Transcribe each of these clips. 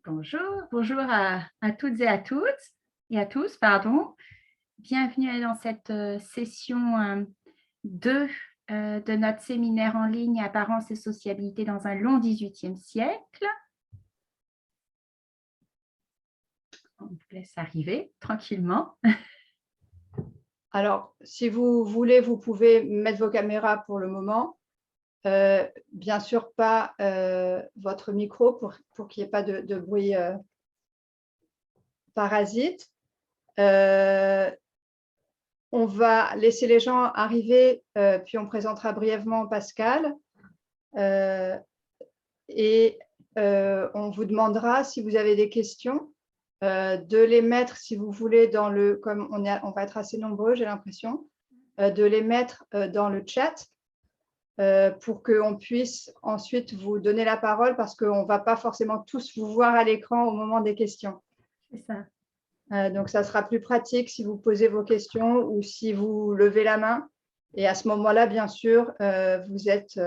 Bonjour, bonjour à toutes et à tous, pardon. Bienvenue dans cette session 2 de notre séminaire en ligne Apparence et sociabilité dans un long XVIIIe siècle. On vous laisse arriver tranquillement. Alors, si vous voulez, vous pouvez mettre vos caméras pour le moment. Bien sûr, pas votre micro pour qu'il n'y ait pas de bruit parasite. On va laisser les gens arriver, puis on présentera brièvement Pascal. Et on vous demandera, si vous avez des questions, de les mettre, si vous voulez, comme on va être assez nombreux, j'ai l'impression, de les mettre dans le chat pour qu'on puisse ensuite vous donner la parole, parce qu'on ne va pas forcément tous vous voir à l'écran au moment des questions. C'est ça. Donc, ça sera plus pratique si vous posez vos questions ou si vous levez la main. Et à ce moment-là, bien sûr, vous êtes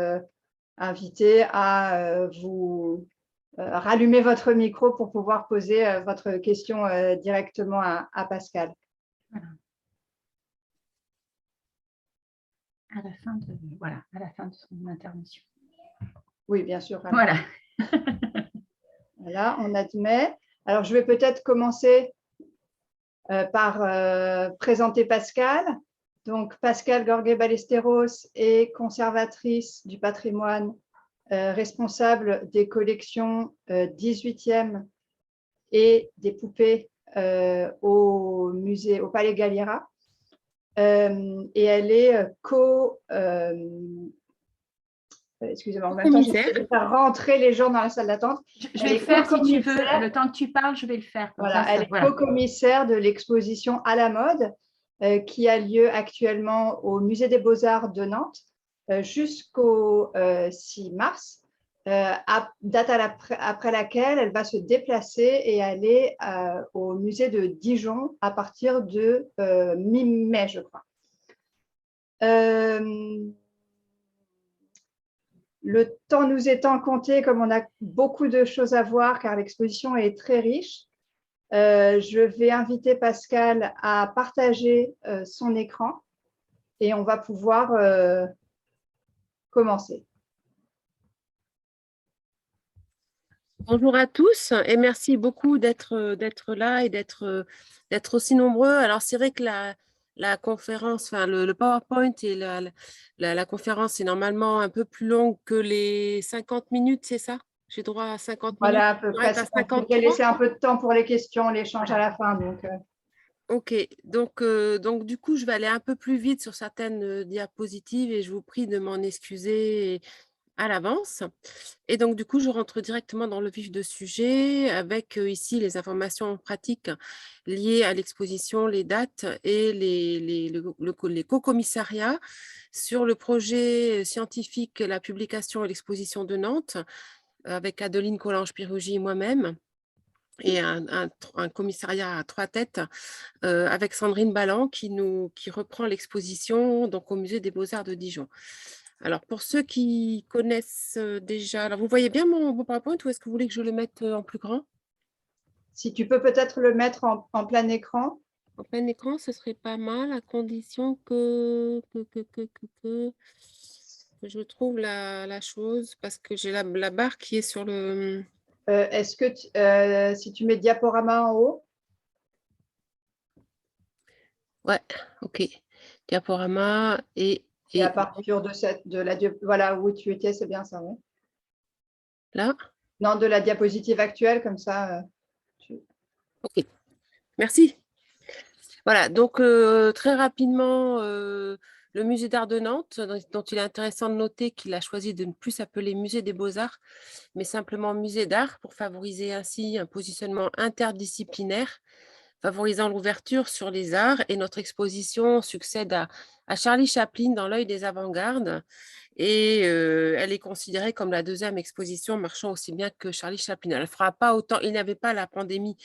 invité à vous rallumer votre micro pour pouvoir poser votre question directement à Pascal. Voilà. À la fin de son intervention. Oui, bien sûr. Voilà. Voilà, on admet. Alors, je vais peut-être commencer par présenter Pascal. Donc, Pascal Gorguet-Ballesteros est conservatrice du patrimoine, responsable des collections 18e et des poupées au Palais Galliera. Et elle est excusez-moi, en même temps, j'essaie de faire rentrer les gens dans la salle d'attente. Je vais le faire si tu veux. Le temps que tu parles, je vais le faire. Voilà, elle est co-commissaire de l'exposition À la mode qui a lieu actuellement au Musée des Beaux-Arts de Nantes jusqu'au 6 mars, date après laquelle elle va se déplacer et aller au musée de Dijon à partir de mi-mai, je crois. Le temps nous étant compté, comme on a beaucoup de choses à voir, car l'exposition est très riche, je vais inviter Pascal à partager son écran et on va pouvoir commencer. Bonjour à tous et merci beaucoup d'être là et d'être aussi nombreux. Alors, c'est vrai que la conférence, enfin le PowerPoint et la conférence est normalement un peu plus longue que les 50 minutes, c'est ça? J'ai droit à 50 minutes. Voilà, à peu près. On pourrait laisser un peu de temps pour les questions, l'échange à la fin. Donc, Ok, donc du coup, je vais aller un peu plus vite sur certaines diapositives et je vous prie de m'en excuser à l'avance. Et donc, du coup, je rentre directement dans le vif du sujet avec ici les informations pratiques liées à l'exposition, les dates et les co-commissariats sur le projet scientifique, la publication et l'exposition de Nantes avec Adeline Collange-Pirougy et moi-même, et un commissariat à 3 têtes avec Sandrine Balland qui reprend l'exposition donc au Musée des Beaux-Arts de Dijon. Alors, pour ceux qui connaissent déjà, alors vous voyez bien mon PowerPoint ou est-ce que vous voulez que je le mette en plus grand? Si tu peux peut-être le mettre en plein écran. En plein écran, ce serait pas mal, à condition que je trouve la chose, parce que j'ai la barre qui est sur le… Est-ce que si tu mets diaporama en haut? Ouais, ok. Diaporama et à partir voilà où tu étais, c'est bien ça, oui. Là? Non, de la diapositive actuelle, comme ça. Ok, merci. Voilà, donc très rapidement, le musée d'art de Nantes, dont il est intéressant de noter qu'il a choisi de ne plus s'appeler musée des beaux-arts, mais simplement musée d'art pour favoriser ainsi un positionnement interdisciplinaire, favorisant l'ouverture sur les arts. Et notre exposition succède à Charlie Chaplin dans l'œil des avant-gardes. Et elle est considérée comme la deuxième exposition marchant aussi bien que Charlie Chaplin. Elle ne fera pas autant, il n'y avait pas la pandémie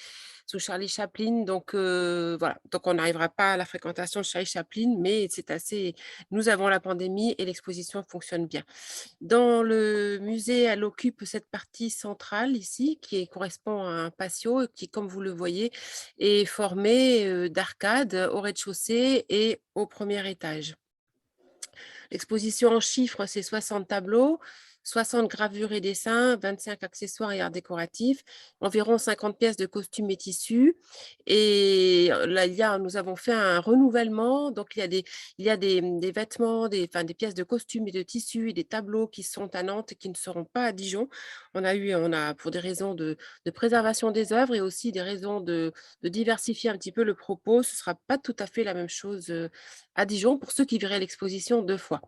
sous Charlie Chaplin, donc voilà. Donc on n'arrivera pas à la fréquentation de Charlie Chaplin, mais c'est assez. Nous avons la pandémie et l'exposition fonctionne bien. Dans le musée, elle occupe cette partie centrale ici, qui correspond à un patio, qui, comme vous le voyez, est formé d'arcades au rez-de-chaussée et au premier étage. L'exposition en chiffres, c'est 60 tableaux, 60 gravures et dessins, 25 accessoires et arts décoratifs, environ 50 pièces de costumes et tissus. Et là, nous avons fait un renouvellement. Donc, il y a des vêtements, des pièces de costumes et de tissus et des tableaux qui sont à Nantes et qui ne seront pas à Dijon. On a pour des raisons de préservation des œuvres et aussi des raisons de diversifier un petit peu le propos. Ce ne sera pas tout à fait la même chose à Dijon pour ceux qui verraient l'exposition 2 fois.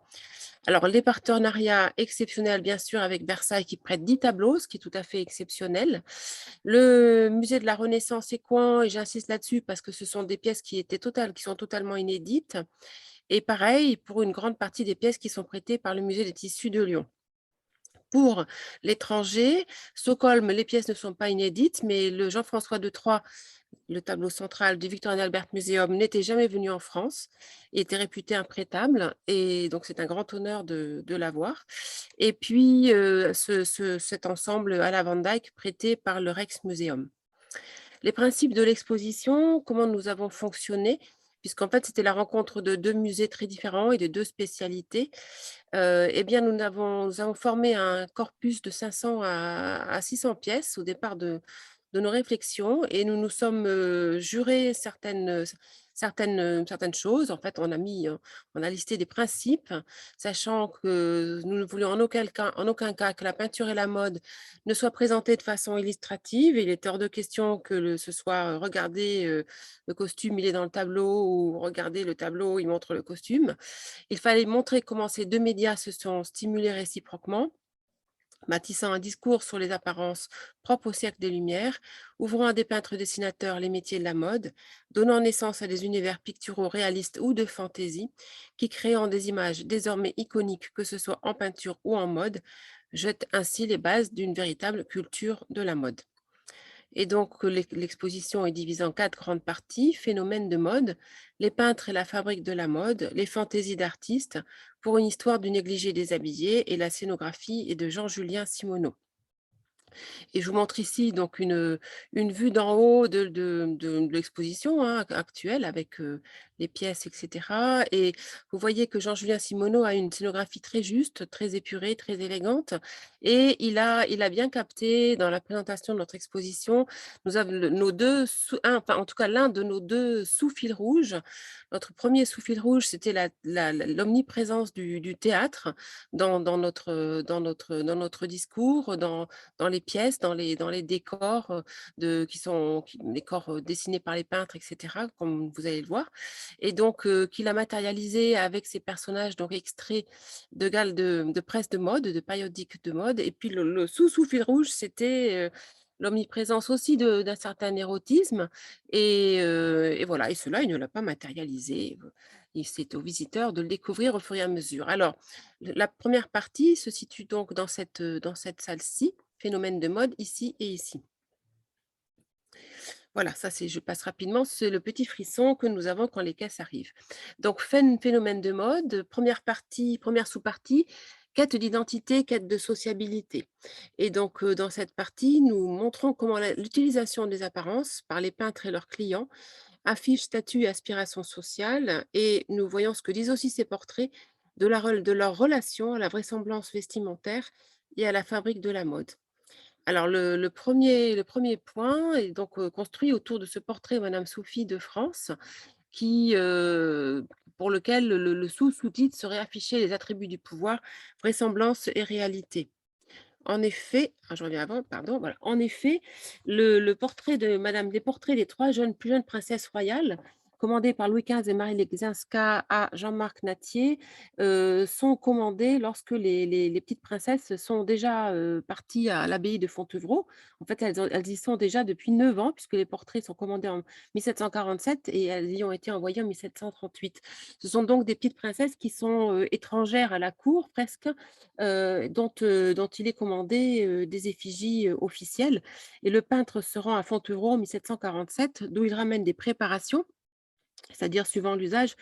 Alors, les partenariats exceptionnels, bien sûr, avec Versailles qui prête 10 tableaux, ce qui est tout à fait exceptionnel. Le musée de la Renaissance Écouen, et j'insiste là-dessus parce que ce sont des pièces qui sont totalement inédites. Et pareil pour une grande partie des pièces qui sont prêtées par le musée des tissus de Lyon. Pour l'étranger, Stockholm, les pièces ne sont pas inédites, mais le Jean-François de Troyes, le tableau central du Victorian Albert Museum, n'était jamais venu en France. Il était réputé imprêtable et donc c'est un grand honneur de l'avoir. Et puis cet ensemble à la Van Dyck prêté par le Rijksmuseum. Les principes de l'exposition, comment nous avons fonctionné, puisqu'en fait c'était la rencontre de 2 musées très différents et de 2 spécialités. Eh bien, nous avons formé un corpus de 500 à 600 pièces au départ de nos réflexions et nous nous sommes jurés certaines choses. En fait, on a listé des principes, sachant que nous ne voulions en aucun cas que la peinture et la mode ne soient présentées de façon illustrative. Il est hors de question que ce soit regardez le costume, il est dans le tableau, ou regardez le tableau, il montre le costume. Il fallait montrer comment ces 2 médias se sont stimulés réciproquement, bâtissant un discours sur les apparences propres au siècle des Lumières, ouvrant à des peintres dessinateurs les métiers de la mode, donnant naissance à des univers picturaux réalistes ou de fantaisie, qui, créant des images désormais iconiques, que ce soit en peinture ou en mode, jettent ainsi les bases d'une véritable culture de la mode. Et donc, l'exposition est divisée en 4 grandes parties: phénomènes de mode, les peintres et la fabrique de la mode, les fantaisies d'artistes, pour une histoire du négligé des habillés, et la scénographie est de Jean-Julien Simoneau. Et je vous montre ici donc une vue d'en haut de l'exposition actuelle avec les pièces, etc. Et vous voyez que Jean-Julien Simoneau a une scénographie très juste, très épurée, très élégante. Et il a bien capté dans la présentation de notre exposition, nous avons nos deux, enfin en tout cas l'un de nos 2 sous-fils rouges. Notre premier sous-fil rouge, c'était l'omniprésence du théâtre dans notre discours, dans les pièces, dans les décors décors dessinés par les peintres, etc., comme vous allez le voir. Et donc, qu'il a matérialisé avec ces personnages donc extraits de presse de mode, de périodiques de mode. Et puis, le sous-fil rouge, c'était l'omniprésence aussi d'un certain érotisme. Et voilà, et cela, il ne l'a pas matérialisé. C'est aux visiteurs de le découvrir au fur et à mesure. Alors, la première partie se situe donc dans cette salle-ci, phénomène de mode, ici et ici. Voilà, ça je passe rapidement, c'est le petit frisson que nous avons quand les caisses arrivent. Donc, phénomène de mode, première sous-partie, quête d'identité, quête de sociabilité. Et donc, dans cette partie, nous montrons comment l'utilisation des apparences par les peintres et leurs clients affiche statut et aspiration sociale, et nous voyons ce que disent aussi ces portraits de leur relation à la vraisemblance vestimentaire et à la fabrique de la mode. Alors, le premier point est donc construit autour de ce portrait de Madame Sophie de France, pour lequel le sous-sous-titre serait affiché les attributs du pouvoir, vraisemblance et réalité. En effet, je reviens avant, pardon, voilà. En effet, le portrait de Madame, les portraits des 3 plus jeunes princesses royales commandés par Louis XV et Marie Legzinska à Jean-Marc Natier, sont commandés lorsque les petites princesses sont déjà parties à l'abbaye de Fontevraud. En fait, elles y sont déjà depuis 9 ans, puisque les portraits sont commandés en 1747 et elles y ont été envoyées en 1738. Ce sont donc des petites princesses qui sont étrangères à la cour, presque, dont il est commandé des effigies officielles. Et le peintre se rend à Fontevraud en 1747, d'où il ramène des préparations, c'est-à-dire suivant l'usage,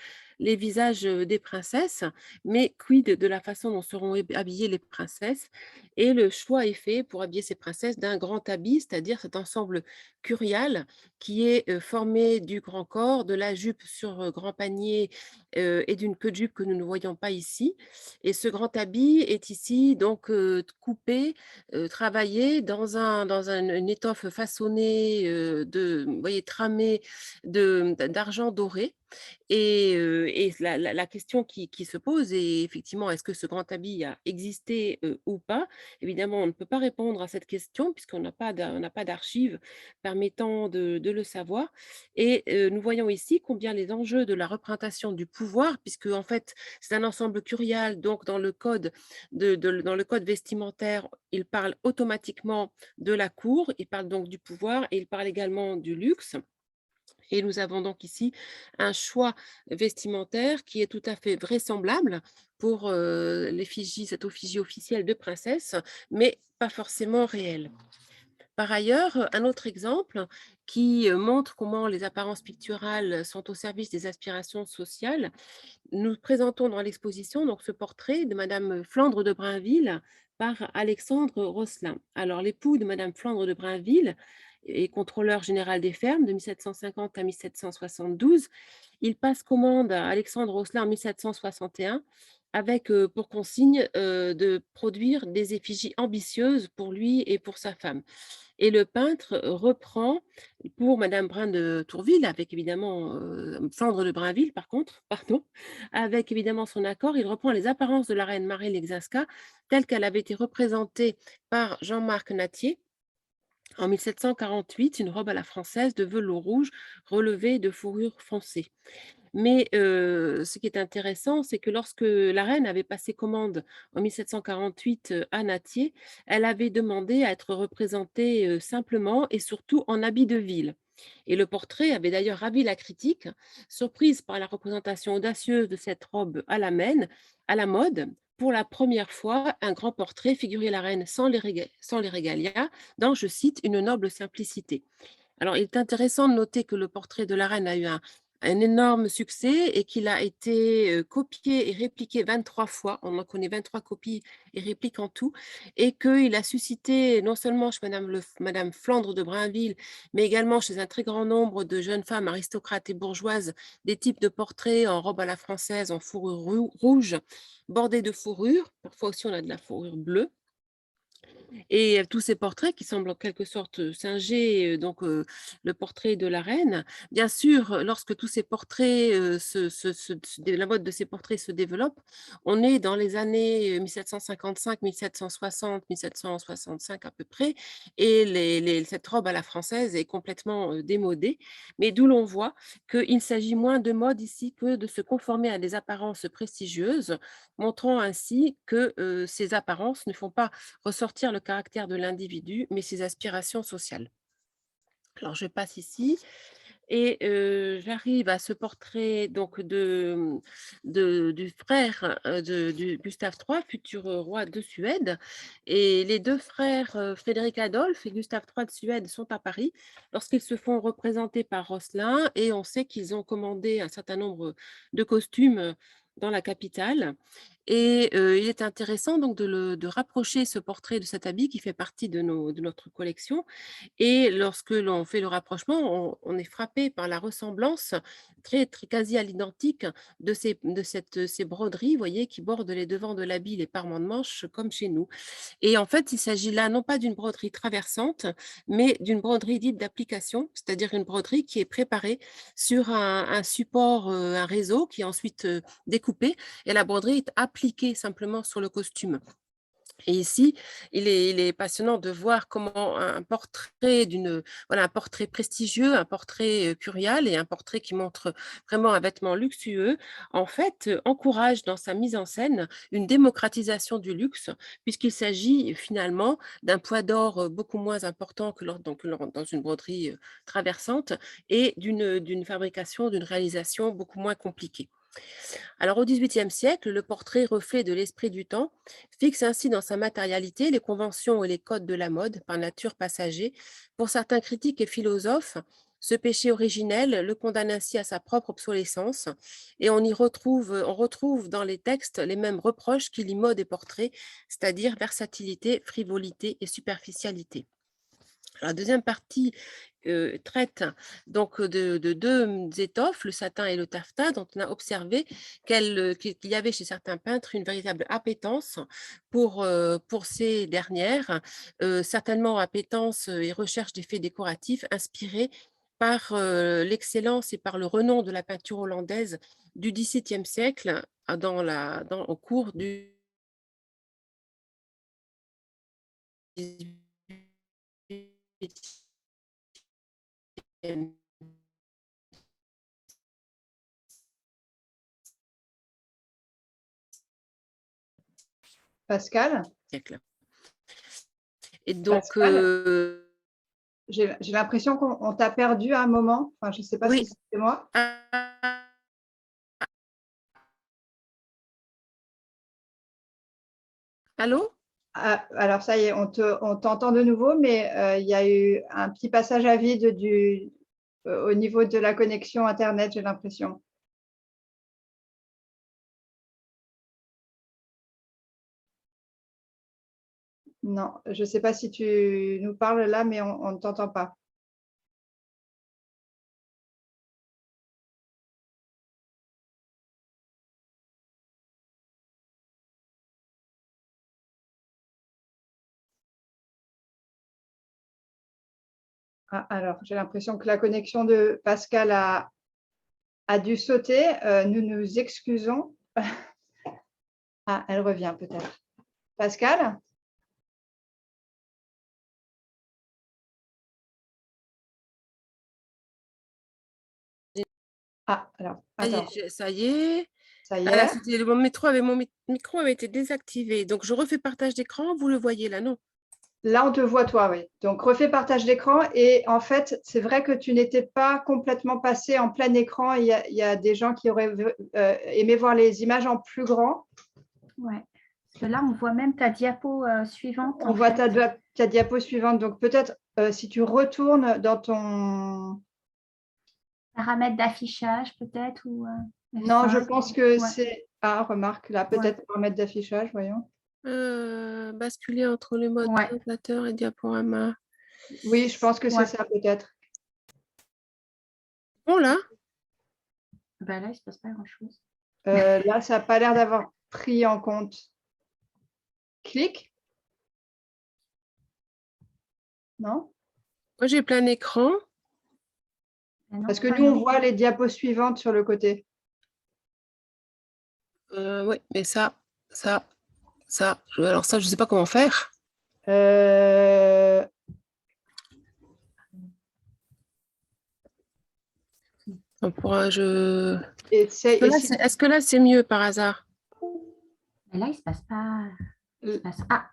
les visages des princesses, mais quid de la façon dont seront habillées les princesses. Et le choix est fait pour habiller ces princesses d'un grand habit, c'est-à-dire cet ensemble curial qui est formé du grand corps, de la jupe sur grand panier et d'une queue de jupe que nous ne voyons pas ici. Et ce grand habit est ici donc coupé, travaillé une étoffe façonnée, vous voyez, tramée d'argent doré. Et la question qui se pose est effectivement, est-ce que ce grand habit a existé ou pas? Évidemment, on ne peut pas répondre à cette question puisqu'on n'a pas d'archives permettant de le savoir. Et nous voyons ici combien les enjeux de la représentation du pouvoir, puisque en fait c'est un ensemble curial, donc dans le code, dans le code vestimentaire, il parle automatiquement de la cour, il parle donc du pouvoir et il parle également du luxe. Et nous avons donc ici un choix vestimentaire qui est tout à fait vraisemblable pour cette effigie officielle de princesse, mais pas forcément réelle. Par ailleurs, un autre exemple qui montre comment les apparences picturales sont au service des aspirations sociales. Nous présentons dans l'exposition donc ce portrait de Madame Flandre de Blainville par Alexandre Rosselin. Alors, l'époux de Madame Flandre de Blainville est contrôleur général des fermes de 1750 à 1772. Il passe commande à Alexandre Rosselin en 1761 avec pour consigne de produire des effigies ambitieuses pour lui et pour sa femme. Et le peintre reprend pour Madame Brun de Tourville, avec évidemment Flandre de Blainville, par contre, pardon, avec évidemment son accord, il reprend les apparences de la reine Marie Legzinska telle qu'elle avait été représentée par Jean-Marc Natier en 1748, une robe à la française de velours rouge relevée de fourrure foncée. Mais ce qui est intéressant, c'est que lorsque la reine avait passé commande en 1748 à Natier, elle avait demandé à être représentée simplement et surtout en habit de ville. Et le portrait avait d'ailleurs ravi la critique, surprise par la représentation audacieuse de cette robe à la mode. Pour la première fois, un grand portrait figurait la reine sans les régalias, dans, je cite, une noble simplicité. Alors, il est intéressant de noter que le portrait de la reine a eu un énorme succès et qu'il a été copié et répliqué 23 fois. On en connaît 23 copies et répliques en tout. Et qu'il a suscité non seulement chez Madame Flandre de Blainville, mais également chez un très grand nombre de jeunes femmes aristocrates et bourgeoises, des types de portraits en robe à la française, en fourrure rouge, bordée de fourrure. Parfois aussi, on a de la fourrure bleue. Et tous ces portraits qui semblent en quelque sorte singer le portrait de la reine. Bien sûr, lorsque tous ces portraits, la mode de ces portraits se développe, on est dans les années 1755, 1760, 1765 à peu près, et cette robe à la française est complètement démodée, mais d'où l'on voit qu'il s'agit moins de mode ici que de se conformer à des apparences prestigieuses, montrant ainsi que ces apparences ne font pas ressortir le caractère de l'individu, mais ses aspirations sociales. Alors, je passe ici et j'arrive à ce portrait donc du frère du Gustave III, futur roi de Suède. Et les deux frères, Frédéric Adolphe et Gustave III de Suède, sont à Paris lorsqu'ils se font représenter par Rosselin. Et on sait qu'ils ont commandé un certain nombre de costumes dans la capitale. Et il est intéressant donc de rapprocher ce portrait de cet habit qui fait partie de notre collection. Et lorsque l'on fait le rapprochement, on est frappé par la ressemblance très quasi à l'identique de ces broderies, vous voyez, qui bordent les devants de l'habit, les parements de manches, comme chez nous. Et en fait, il s'agit là non pas d'une broderie traversante, mais d'une broderie dite d'application, c'est-à-dire une broderie qui est préparée sur un support, un réseau qui est ensuite découpé, et la broderie est appliquée simplement sur le costume. Et ici, il est passionnant de voir comment un portrait un portrait prestigieux, un portrait curial et un portrait qui montre vraiment un vêtement luxueux, en fait, encourage dans sa mise en scène une démocratisation du luxe, puisqu'il s'agit finalement d'un poids d'or beaucoup moins important que dans une broderie traversante et d'une fabrication, d'une réalisation beaucoup moins compliquée. Alors au XVIIIe siècle, le portrait, reflet de l'esprit du temps, fixe ainsi dans sa matérialité les conventions et les codes de la mode, par nature passager. Pour certains critiques et philosophes, ce péché originel le condamne ainsi à sa propre obsolescence, et on retrouve dans les textes les mêmes reproches qui lient mode et portrait, c'est-à-dire versatilité, frivolité et superficialité. La deuxième partie traite donc de deux étoffes, le satin et le taffetas, dont on a observé qu'il y avait chez certains peintres une véritable appétence pour ces dernières, certainement appétence et recherche d'effets décoratifs inspirés par l'excellence et par le renom de la peinture hollandaise du XVIIe siècle au cours du XVIIIe. Pascal, siècle. Et donc, j'ai l'impression qu'on t'a perdu à un moment. Enfin, je ne sais pas oui. si c'est moi. Allô? Alors, ça y est, on t'entend de nouveau, mais il y a eu un petit passage à vide au niveau de la connexion Internet, j'ai l'impression. Non, je ne sais pas si tu nous parles là, mais on ne t'entend pas. Ah, alors, j'ai l'impression que la connexion de Pascal a dû sauter. Nous nous excusons. Ah, elle revient peut-être. Pascal? Ah, alors, attends. Ça y est. Ça y Là, est. mon micro avait été désactivé. Donc, je refais partage d'écran. Vous le voyez là, non? Là, on te voit, toi, oui. Donc, refais partage d'écran. Et en fait, c'est vrai que tu n'étais pas complètement passé en plein écran. Il y a des gens qui auraient aimé voir les images en plus grand. Ouais. Parce que là, on voit même ta diapo suivante. On voit ta diapo suivante. Donc, peut-être si tu retournes dans ton… Paramètres d'affichage, peut-être ou, Non, je pense que ouais. c'est… Ah, remarque, là, peut-être paramètres d'affichage, voyons. Basculer entre le mode présentateur et diaporama. Oui, je pense que c'est ça, peut-être. Bon, là? Ben là, il ne se passe pas grand-chose. Là, ça n'a pas l'air d'avoir pris en compte. Clique. Non? Moi, j'ai plein écran. Parce que nous, on voit les diapos suivantes sur le côté. Oui, mais ça. Alors ça, je ne sais pas comment faire. Est-ce que là, c'est mieux par hasard? Mais là, il ne se passe pas. Ah, ça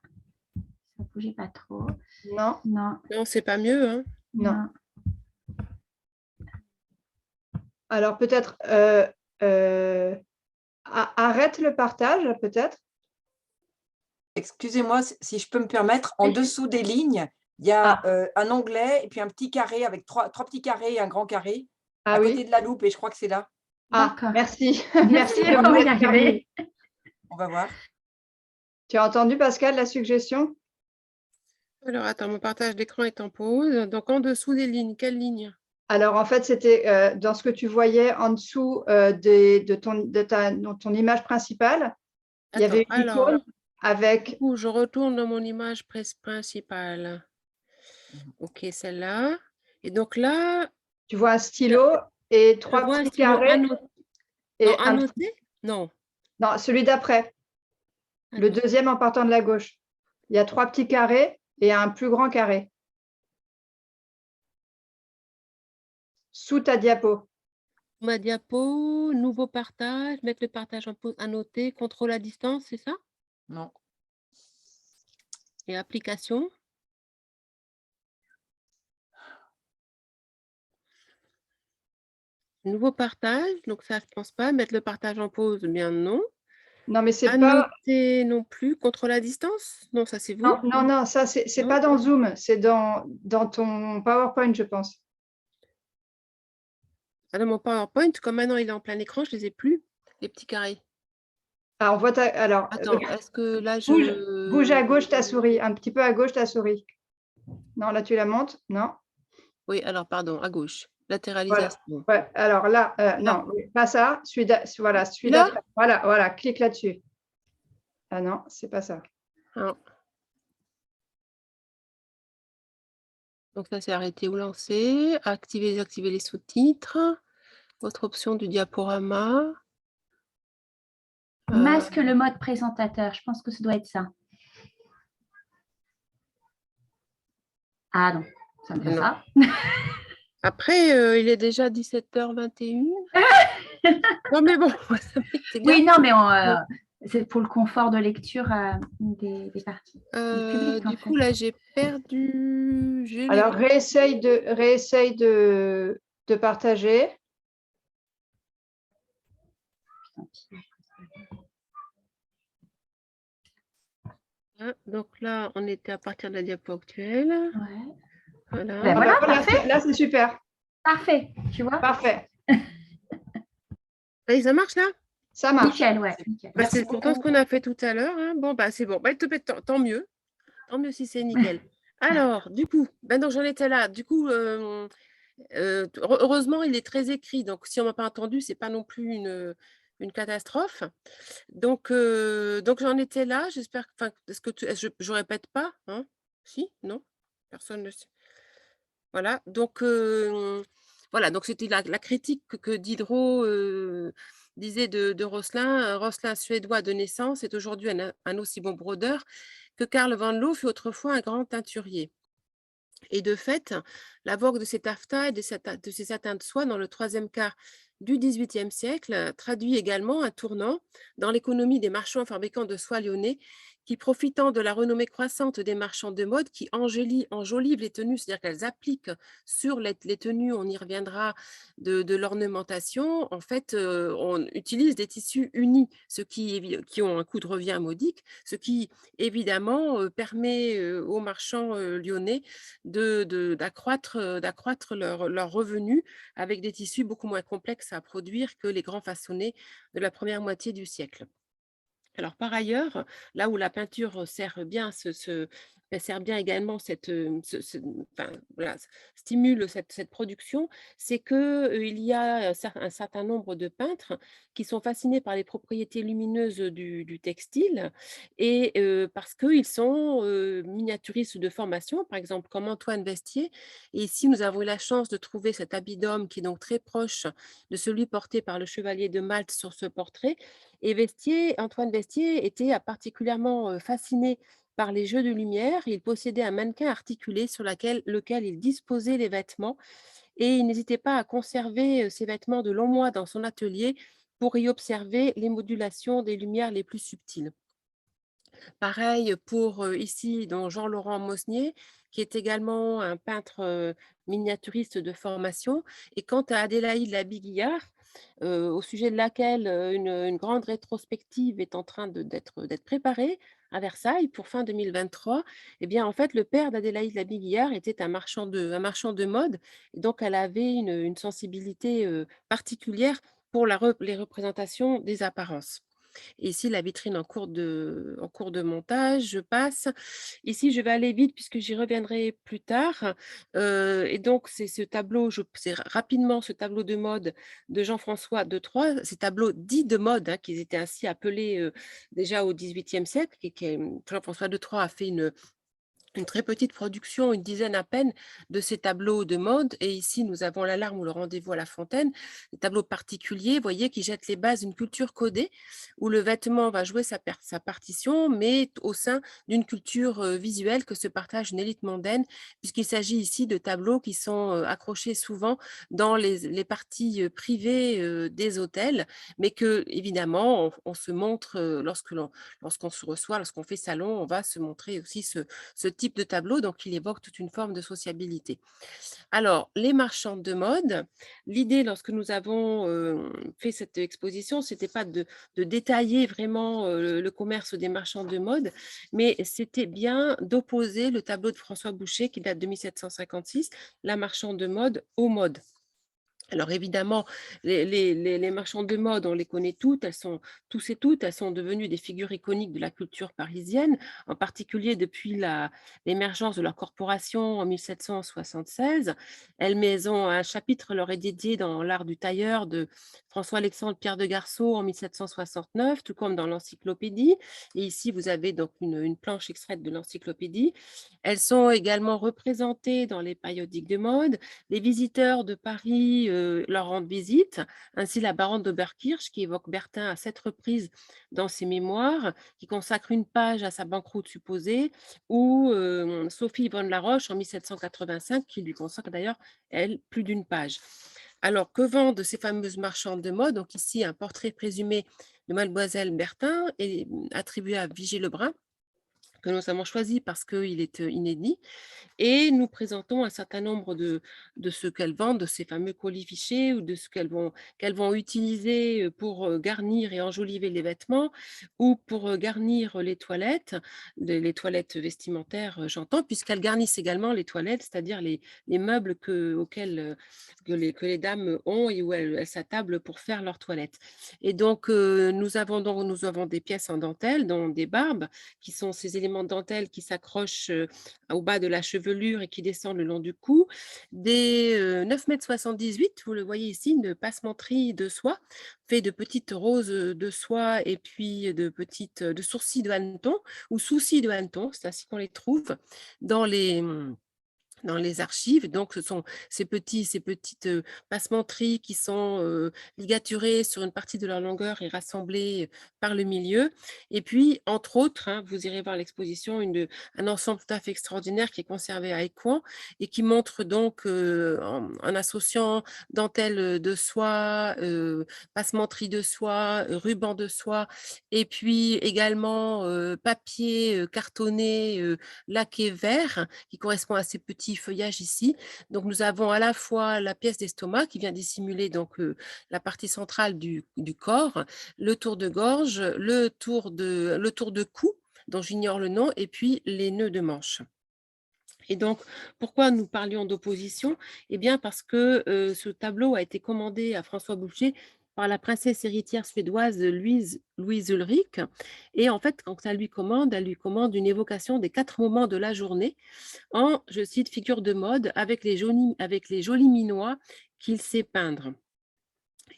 ne bougeait pas trop. Non. Non. Non, c'est pas mieux. Hein. Non. Alors, peut-être arrête le partage, peut-être. Excusez-moi, si je peux me permettre, en dessous des lignes, il y a un onglet et puis un petit carré avec trois petits carrés et un grand carré à côté de la loupe, et je crois que c'est là. Ah, merci. Merci, on va y arriver. On va voir. Tu as entendu, Pascal, la suggestion? Alors, attends, mon partage d'écran est en pause. Donc, en dessous des lignes, quelle ligne? Alors, en fait, c'était dans ce que tu voyais en dessous de ton image principale. Il y avait une icône avec… Du coup, je retourne dans mon image principale. OK, celle-là. Et donc là… Tu vois un stylo et trois petits carrés. Annoter? Non. Non, celui d'après. Le deuxième en partant de la gauche. Il y a 3 petits carrés et un plus grand carré. Sous ta diapo. Ma diapo, nouveau partage, mettre le partage en pause, annoter, contrôle à distance, c'est ça? Non. Et application. Nouveau partage, donc ça, je pense pas. Mettre le partage en pause, bien non. Non, mais c'est pas. Annoter non plus. Contrôle à distance? Non, ça c'est vous. Non, ça, c'est Non. pas dans Zoom, c'est dans ton PowerPoint, je pense. Ah, dans mon PowerPoint, comme maintenant il est en plein écran, je les ai plus, les petits carrés. Ah, on voit alors, Attends, est-ce que là bouge à gauche ta souris, un petit peu à gauche ta souris. Non, là, tu la montes. Non. Oui, alors pardon, à gauche. Voilà. Latéralisation. Ouais, alors là, non, pas ça. Voilà, celui-là. Voilà, clique là-dessus. Ah non, c'est pas ça. Ah. Donc ça, c'est arrêter ou lancer. Activer, désactiver les sous-titres. Autre option du diaporama. Masque le mode présentateur. Je pense que ça doit être ça. Ah non, ça me fait ça. Après, il est déjà 17h21. Non, mais bon. Oui, non, mais c'est pour le confort de lecture des parties. Du coup, là, j'ai perdu. Alors, réessaye de partager. Donc là, on était à partir de la diapo actuelle. Ouais. Voilà. Ben voilà, parfait. Là, c'est super. Parfait, tu vois. Parfait. Et ça marche là? Ça marche. Nickel, ouais. Nickel. Bah, c'est pourtant ce qu'on a fait tout à l'heure. Hein. Bon, bah, c'est bon. Bah, tant mieux. Tant mieux si c'est nickel. Alors, du coup, ben donc j'en étais là. Du coup, heureusement, il est très écrit. Donc, si on ne m'a pas entendu, ce n'est pas non plus une catastrophe. Donc j'en étais là. J'espère que, est-ce que je ne répète pas, hein? Si? Non? Personne ne sait. Voilà. Donc, voilà. Donc, c'était la critique que Diderot disait de Rosselin. Rosselin, suédois de naissance, est aujourd'hui un aussi bon brodeur que Karl van Loo fut autrefois un grand teinturier. Et de fait, la vogue de ces taffetas et de ces satins de soie dans le troisième quart du XVIIIe siècle traduit également un tournant dans l'économie des marchands fabricants de soie lyonnais qui, profitant de la renommée croissante des marchands de mode, qui enjolivent les tenues, c'est-à-dire qu'elles appliquent sur les tenues, on y reviendra, de l'ornementation, en fait, on utilise des tissus unis, qui ont un coût de revient modique, ce qui, évidemment, permet aux marchands lyonnais d'accroître leurs revenus avec des tissus beaucoup moins complexes à produire que les grands façonnés de la première moitié du siècle. Alors, par ailleurs, là où la peinture sert bien également stimule cette production, c'est qu'il y a un certain nombre de peintres qui sont fascinés par les propriétés lumineuses du textile et parce qu'ils sont miniaturistes de formation, par exemple comme Antoine Vestier. Et ici, nous avons eu la chance de trouver cet habit d'homme qui est donc très proche de celui porté par le chevalier de Malte sur ce portrait. Et Antoine Vestier était particulièrement fasciné par les jeux de lumière. Il possédait un mannequin articulé sur lequel il disposait les vêtements et il n'hésitait pas à conserver ces vêtements de longs mois dans son atelier pour y observer les modulations des lumières les plus subtiles. Pareil pour ici, dans Jean-Laurent Mosnier, qui est également un peintre miniaturiste de formation. Et quant à Adélaïde Labiguillard, au sujet de laquelle une grande rétrospective est en train d'être préparée à Versailles pour fin 2023, eh bien, en fait, le père d'Adélaïde Labiguillard était un marchand de mode. Et donc, elle avait une sensibilité particulière pour les représentations des apparences. Et ici, la vitrine en cours de montage, je passe. Ici, je vais aller vite puisque j'y reviendrai plus tard. Et donc, c'est ce tableau, c'est rapidement ce tableau de mode de Jean-François de Troyes, ces tableaux dits de mode, hein, qui étaient ainsi appelés déjà au XVIIIe siècle. Jean-François de Troyes a fait une très petite production, une dizaine à peine, de ces tableaux de mode. Et ici, nous avons L'alarme ou le rendez-vous à la fontaine, des tableaux particuliers, vous voyez, qui jettent les bases d'une culture codée, où le vêtement va jouer sa partition, mais au sein d'une culture visuelle que se partage une élite mondaine, puisqu'il s'agit ici de tableaux qui sont accrochés souvent dans les parties privées des hôtels, mais que, évidemment, on se montre lorsqu'on se reçoit, lorsqu'on fait salon, on va se montrer aussi ce type de tableau, donc il évoque toute une forme de sociabilité. Alors, les marchandes de mode, l'idée lorsque nous avons fait cette exposition, c'était pas de détailler vraiment le commerce des marchands de mode, mais c'était bien d'opposer le tableau de François Boucher qui date de 1756, la marchande de mode aux modes. Alors évidemment, les marchands de mode, on les connaît toutes, tous et toutes, elles sont devenues des figures iconiques de la culture parisienne, en particulier depuis l'émergence de leur corporation en 1776. Elles ont un chapitre leur est dédié dans L'art du tailleur de François-Alexandre Pierre de Garceau en 1769, tout comme dans l'encyclopédie. Et ici, vous avez donc une planche extraite de l'encyclopédie. Elles sont également représentées dans les périodiques de mode. Les visiteurs de Paris leur rendent visite, ainsi la baronne d'Oberkirch qui évoque Bertin à 7 reprises dans ses mémoires, qui consacre une page à sa banqueroute supposée, ou Sophie von La Roche en 1785 qui lui consacre d'ailleurs, elle, plus d'une page. Alors, que vendent ces fameuses marchandes de mode? Donc ici, un portrait présumé de Mademoiselle Bertin et attribué à Vigée Lebrun, que nous avons choisi parce qu'il est inédit. Et nous présentons un certain nombre de ce qu'elles vendent, de ces fameux colis fichés ou de ce qu'elles vont utiliser pour garnir et enjoliver les vêtements ou pour garnir les toilettes vestimentaires, j'entends, puisqu'elles garnissent également les toilettes, c'est-à-dire les meubles auxquels que les dames ont et où elles s'attablent pour faire leur toilette. Et donc, nous avons des pièces en dentelle, dont des barbes, qui sont ces éléments de dentelle qui s'accrochent au bas de la chevelure et qui descendent le long du cou, des 9,78 m, vous le voyez ici, une passementerie de soie, fait de petites roses de soie et puis de sourcils de hanneton ou soucis de hanneton, c'est ainsi qu'on les trouve dans les archives. Donc, ce sont ces petites passementeries qui sont ligaturées sur une partie de leur longueur et rassemblées par le milieu. Et puis, entre autres, hein, vous irez voir l'exposition, un ensemble tout à fait extraordinaire qui est conservé à Écouen et qui montre donc, en associant dentelle de soie, passementerie de soie, ruban de soie, et puis également papier cartonné laqué vert, qui correspond à ces petits feuillages ici. Donc, nous avons à la fois la pièce d'estomac qui vient dissimuler donc la partie centrale du corps, le tour de gorge, le tour de cou, dont j'ignore le nom, et puis les nœuds de manche. Et donc, pourquoi nous parlions d'opposition? Eh bien, parce que ce tableau a été commandé à François Boucher par la princesse héritière suédoise Louise Ulrich. Et en fait, quand elle lui commande une évocation des 4 moments de la journée en, je cite, figure de mode avec les jolis minois qu'il sait peindre.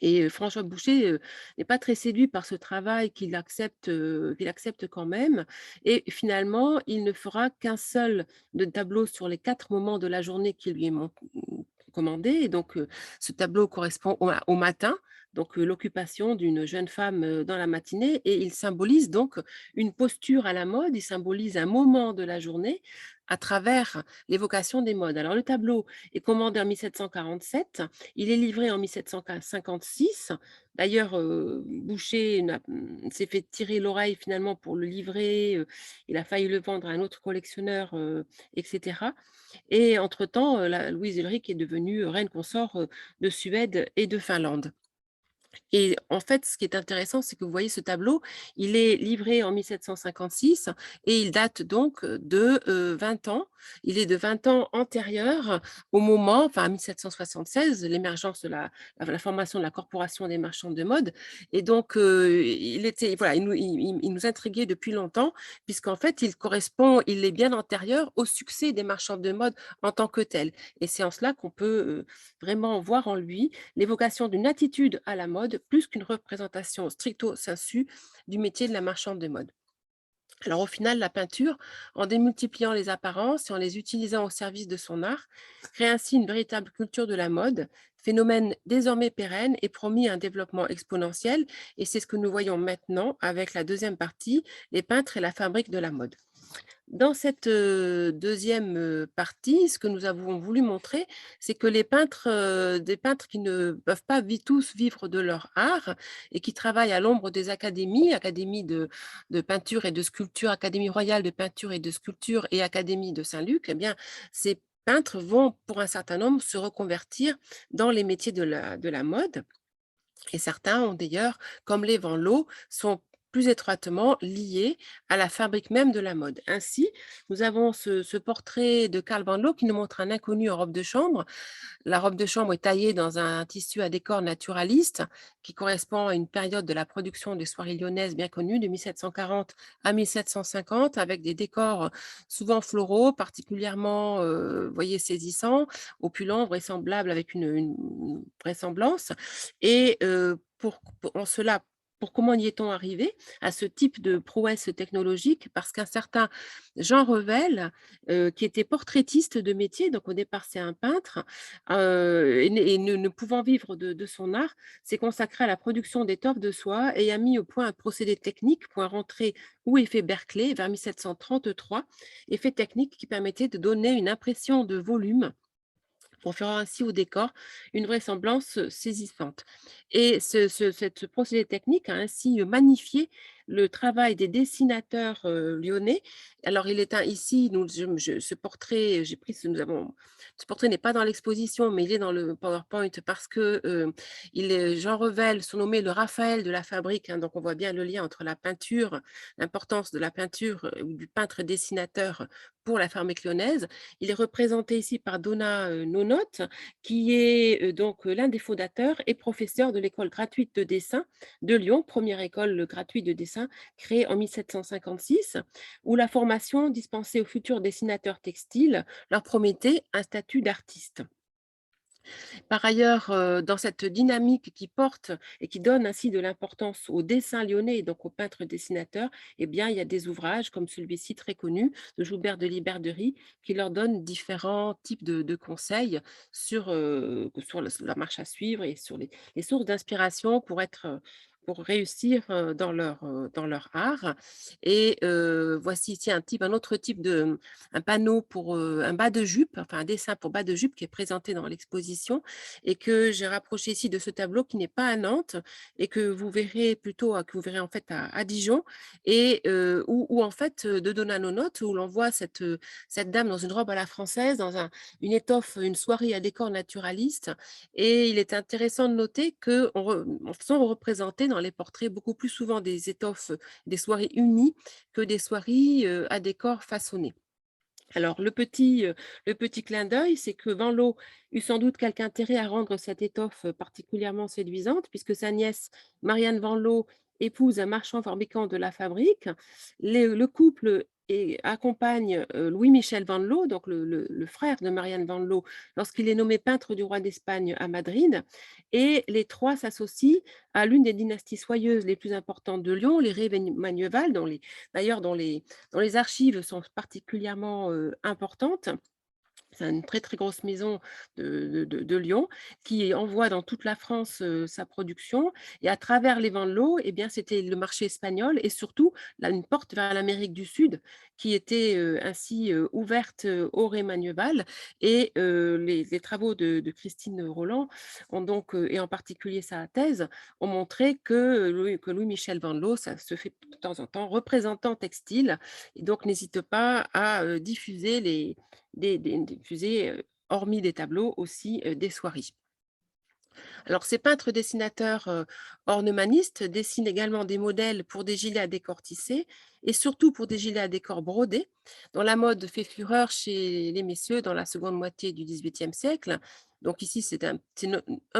Et François Boucher n'est pas très séduit par ce travail qu'il accepte quand même. Et finalement, il ne fera qu'un seul de tableau sur les 4 moments de la journée qui lui est commandé. Et donc, ce tableau correspond au matin, donc l'occupation d'une jeune femme dans la matinée. Et il symbolise donc une posture à la mode, il symbolise un moment de la journée à travers l'évocation des modes. Alors, le tableau est commandé en 1747, il est livré en 1756. D'ailleurs, Boucher s'est fait tirer l'oreille finalement pour le livrer. Il a failli le vendre à un autre collectionneur, etc. Et entre-temps, Louise Ulrich est devenue reine consort de Suède et de Finlande. Et en fait, ce qui est intéressant, c'est que vous voyez ce tableau, il est livré en 1756 et il date donc de 20 ans. Il est de 20 ans antérieur au moment, enfin à 1776, l'émergence de la formation de la Corporation des marchands de mode. Et donc, il nous intriguait depuis longtemps, puisqu'en fait, il est bien antérieur au succès des marchands de mode en tant que tel. Et c'est en cela qu'on peut vraiment voir en lui l'évocation d'une attitude à la mode plus qu'une représentation stricto sensu du métier de la marchande de mode. Alors au final, la peinture, en démultipliant les apparences et en les utilisant au service de son art, crée ainsi une véritable culture de la mode, phénomène désormais pérenne et promis un développement exponentiel. Et c'est ce que nous voyons maintenant avec la deuxième partie, les peintres et la fabrique de la mode. Dans cette deuxième partie, ce que nous avons voulu montrer, c'est que les peintres, des peintres qui ne peuvent pas tous vivre de leur art et qui travaillent à l'ombre des académies, académies de peinture et de sculpture, Académie royale de peinture et de sculpture et Académie de Saint-Luc, eh bien, ces peintres vont, pour un certain nombre, se reconvertir dans les métiers de la mode. Et certains ont d'ailleurs, comme les Van Loo, sont plus étroitement liés à la fabrique même de la mode. Ainsi, nous avons ce portrait de Karl Van Loo qui nous montre un inconnu en robe de chambre. La robe de chambre est taillée dans un tissu à décor naturaliste qui correspond à une période de la production des soieries lyonnaises bien connue de 1740 à 1750 avec des décors souvent floraux, particulièrement voyez, saisissants, opulents, vraisemblables avec une vraisemblance. Et en cela, pour comment y est-on arrivé à ce type de prouesse technologique? Parce qu'un certain Jean Revel, qui était portraitiste de métier, donc au départ c'est un peintre, et ne pouvant vivre de son art, s'est consacré à la production d'étoffes de soie et a mis au point un procédé technique pour rentrer ou effet Berkeley vers 1733, effet technique qui permettait de donner une impression de volume pour faire ainsi au décor une vraisemblance saisissante. Et ce procédé technique a ainsi magnifié le travail des dessinateurs lyonnais. Alors, il est ici, ce portrait, ce portrait n'est pas dans l'exposition, mais il est dans le PowerPoint parce que Jean Revel, surnommé le Raphaël de la fabrique, hein, donc on voit bien le lien entre la peinture, l'importance de la peinture ou du peintre dessinateur pour la fabrique lyonnaise. Il est représenté ici par Donna Nonotte, qui est donc l'un des fondateurs et professeur de l'école gratuite de dessin de Lyon, première école gratuite de dessin créée en 1756, où la formation dispensée aux futurs dessinateurs textiles leur promettait un statut d'artiste. Par ailleurs, dans cette dynamique qui porte et qui donne ainsi de l'importance au dessin lyonnais et donc aux peintres dessinateurs, eh bien, il y a des ouvrages comme celui-ci très connu de Joubert de Liberderie qui leur donne différents types de conseils sur la marche à suivre et sur les sources d'inspiration pour réussir dans leur art. Et voici ici un autre type un panneau pour un bas de jupe, enfin un dessin pour bas de jupe qui est présenté dans l'exposition et que j'ai rapproché ici de ce tableau qui n'est pas à Nantes et que vous verrez en fait à Dijon et où en fait de Donna Nonotte où l'on voit cette dame dans une robe à la française, dans une étoffe, une soirée à décor naturaliste. Et il est intéressant de noter que sont représentés dans les portraits beaucoup plus souvent des étoffes, des soirées unies que des soirées à décor façonné. Alors, le petit clin d'œil, c'est que Van Loo eut sans doute quelque intérêt à rendre cette étoffe particulièrement séduisante, puisque sa nièce, Marianne Van Loo, épouse un marchand fabricant de la fabrique. Le couple accompagne Louis-Michel Van Loo, donc le frère de Marianne Van Loo, lorsqu'il est nommé peintre du roi d'Espagne à Madrid. Et les trois s'associent à l'une des dynasties soyeuses les plus importantes de Lyon, les Ré-Magneval, d'ailleurs dont les archives sont particulièrement importantes. C'est une très, très grosse maison de Lyon qui envoie dans toute la France sa production. Et à travers les Van Loo, eh bien, c'était le marché espagnol et surtout une porte vers l'Amérique du Sud qui était ainsi ouverte au Ré-Magneval. Et les travaux de Christine Roland ont donc, et en particulier sa thèse, ont montré que Louis-Michel Van Loo, ça se fait de temps en temps, représentant textile. Et donc, n'hésite pas à diffuser diffuser, hormis des tableaux, aussi des soieries. Alors, ces peintres dessinateurs ornemanistes dessinent également des modèles pour des gilets à décor tissés et surtout pour des gilets à décor brodés, dont la mode fait fureur chez les messieurs dans la seconde moitié du XVIIIe siècle. Donc ici, c'est un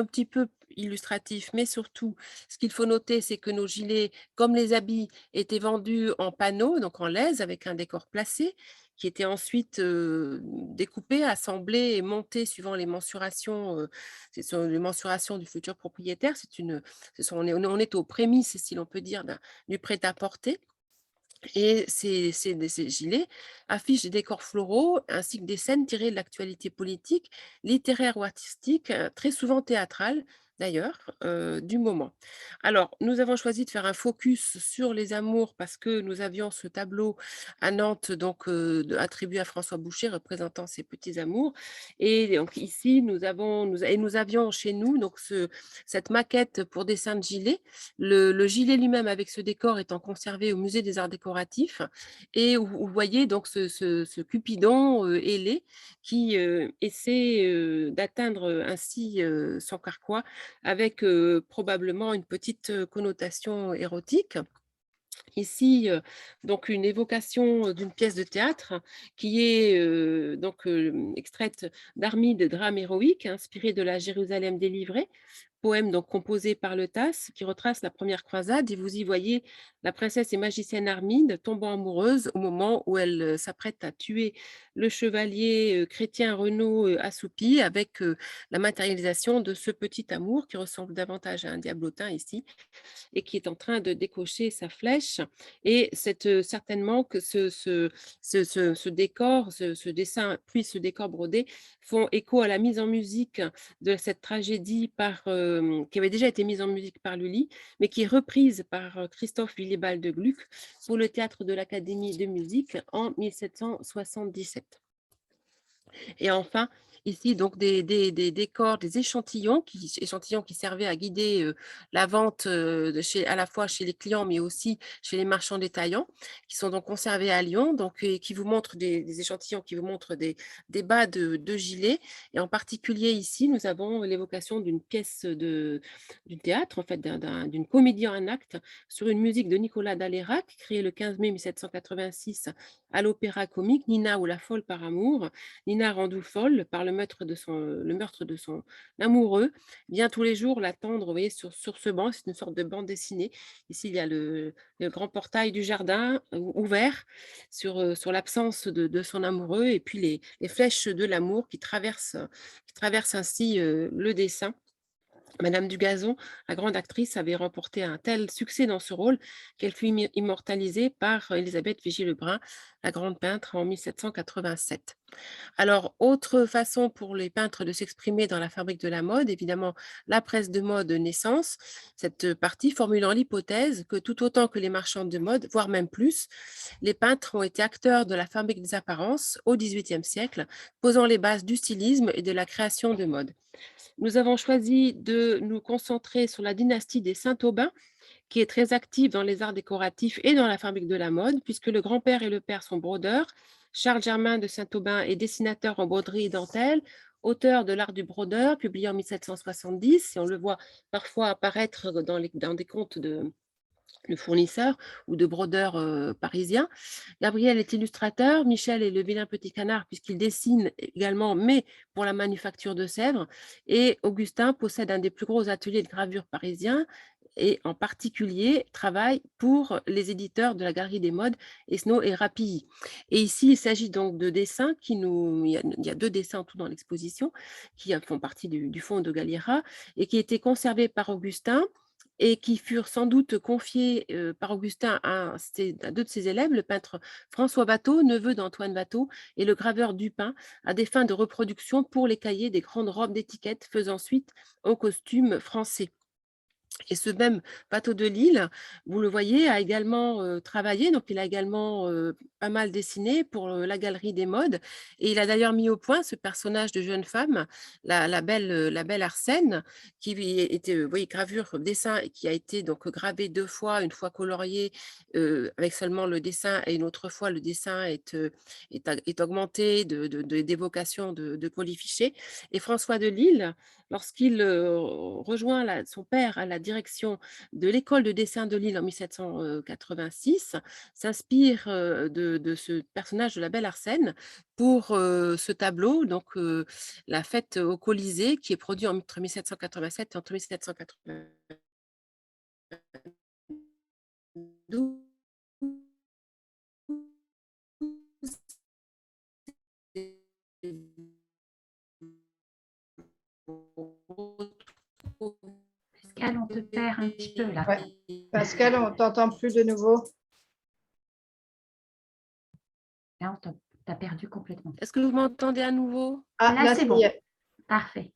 petit peu illustratif, mais surtout, ce qu'il faut noter, c'est que nos gilets, comme les habits, étaient vendus en panneaux, donc en laise, avec un décor placé, qui était ensuite découpé, assemblé et monté suivant les mensurations les mensurations du futur propriétaire. On est aux prémices, si l'on peut dire, du prêt-à-porter. Et ces gilets affichent des décors floraux ainsi que des scènes tirées de l'actualité politique, littéraire ou artistique, très souvent théâtrale d'ailleurs, du moment. Alors, nous avons choisi de faire un focus sur les amours parce que nous avions ce tableau à Nantes, donc attribué à François Boucher, représentant ces petits amours. Et donc ici, nous avions chez nous donc cette maquette pour dessin de gilet. Le gilet lui-même avec ce décor étant conservé au musée des arts décoratifs et où vous voyez donc ce Cupidon ailé qui essaie d'atteindre ainsi son carquois avec probablement une petite connotation érotique. Ici, donc une évocation d'une pièce de théâtre qui est extraite d'Armide, drame héroïque, inspiré de la Jérusalem délivrée, poème donc composé par le Tasse qui retrace la première croisade et vous y voyez la princesse et magicienne Armide tombant amoureuse au moment où elle s'apprête à tuer le chevalier chrétien Renaud assoupi avec la matérialisation de ce petit amour qui ressemble davantage à un diablotin ici et qui est en train de décocher sa flèche. Et c'est certainement que ce décor, ce dessin, puis ce décor brodé font écho à la mise en musique de cette tragédie qui avait déjà été mise en musique par Lully, mais qui est reprise par Christophe Willibald de Gluck pour le théâtre de l'Académie de musique en 1777. Et enfin, ici, donc des décors, des échantillons qui servaient à guider la vente à la fois chez les clients, mais aussi chez les marchands détaillants, qui sont donc conservés à Lyon, donc, et qui vous montrent des échantillons qui vous montrent des bas de gilets. Et en particulier ici, nous avons l'évocation d'une pièce du théâtre, en fait, d'une comédie en acte sur une musique de Nicolas Dalérac, créée le 15 mai 1786 à l'Opéra Comique, Nina ou la folle par amour. Nina, rendue folle par le meurtre de son amoureux, vient tous les jours l'attendre, vous voyez, sur ce banc. C'est une sorte de bande dessinée. Ici, il y a le grand portail du jardin ouvert sur l'absence de son amoureux et puis les flèches de l'amour qui traversent ainsi le dessin. Madame Dugazon, la grande actrice, avait remporté un tel succès dans ce rôle qu'elle fut immortalisée par Élisabeth Vigée-Lebrun, la grande peintre, en 1787. Alors, autre façon pour les peintres de s'exprimer dans la fabrique de la mode, évidemment, la presse de mode naissance, cette partie formulant l'hypothèse que tout autant que les marchands de mode, voire même plus, les peintres ont été acteurs de la fabrique des apparences au XVIIIe siècle, posant les bases du stylisme et de la création de mode. Nous avons choisi de nous concentrer sur la dynastie des Saint-Aubin, qui est très active dans les arts décoratifs et dans la fabrique de la mode, puisque le grand-père et le père sont brodeurs. Charles Germain de Saint-Aubin est dessinateur en broderie et dentelle, auteur de l'art du brodeur, publié en 1770, et on le voit parfois apparaître dans des contes de fournisseurs ou de brodeurs parisiens. Gabriel est illustrateur, Michel est le vilain petit canard puisqu'il dessine également, mais pour la manufacture de Sèvres. Et Augustin possède un des plus gros ateliers de gravure parisiens et en particulier travaille pour les éditeurs de la Galerie des Modes, Esnault et Rapilly. Et ici, il s'agit donc de dessins il y a 2 dessins en tout dans l'exposition qui font partie du fonds de Galliera et qui étaient conservés par Augustin et qui furent sans doute confiés par Augustin à 2 de ses élèves, le peintre François Watteau, neveu d'Antoine Watteau, et le graveur Dupin, à des fins de reproduction pour les cahiers des grandes robes d'étiquette faisant suite au costume français. Et ce même Watteau de Lille, vous le voyez, a également travaillé, donc il a également pas mal dessiné pour la Galerie des Modes. Et il a d'ailleurs mis au point ce personnage de jeune femme, la belle Arsène, qui était, vous voyez, gravure, dessin, et qui a été donc gravé 2 fois, une fois colorié avec seulement le dessin, et une autre fois le dessin est augmenté d'évocation de colifichets. Et François de Lille, lorsqu'il rejoint son père à la direction de l'école de dessin de Lille en 1786, s'inspire de ce personnage de la belle Arsène pour ce tableau, donc la fête au Colisée, qui est produit entre 1787 et entre 1792. Pascal, on te perd un petit peu là. Ouais. Pascal, on ne t'entend plus de nouveau. Là, on t'a perdu complètement. Est-ce que vous m'entendez à nouveau? Ah, Là, là, c'est ça bon. y est. Parfait.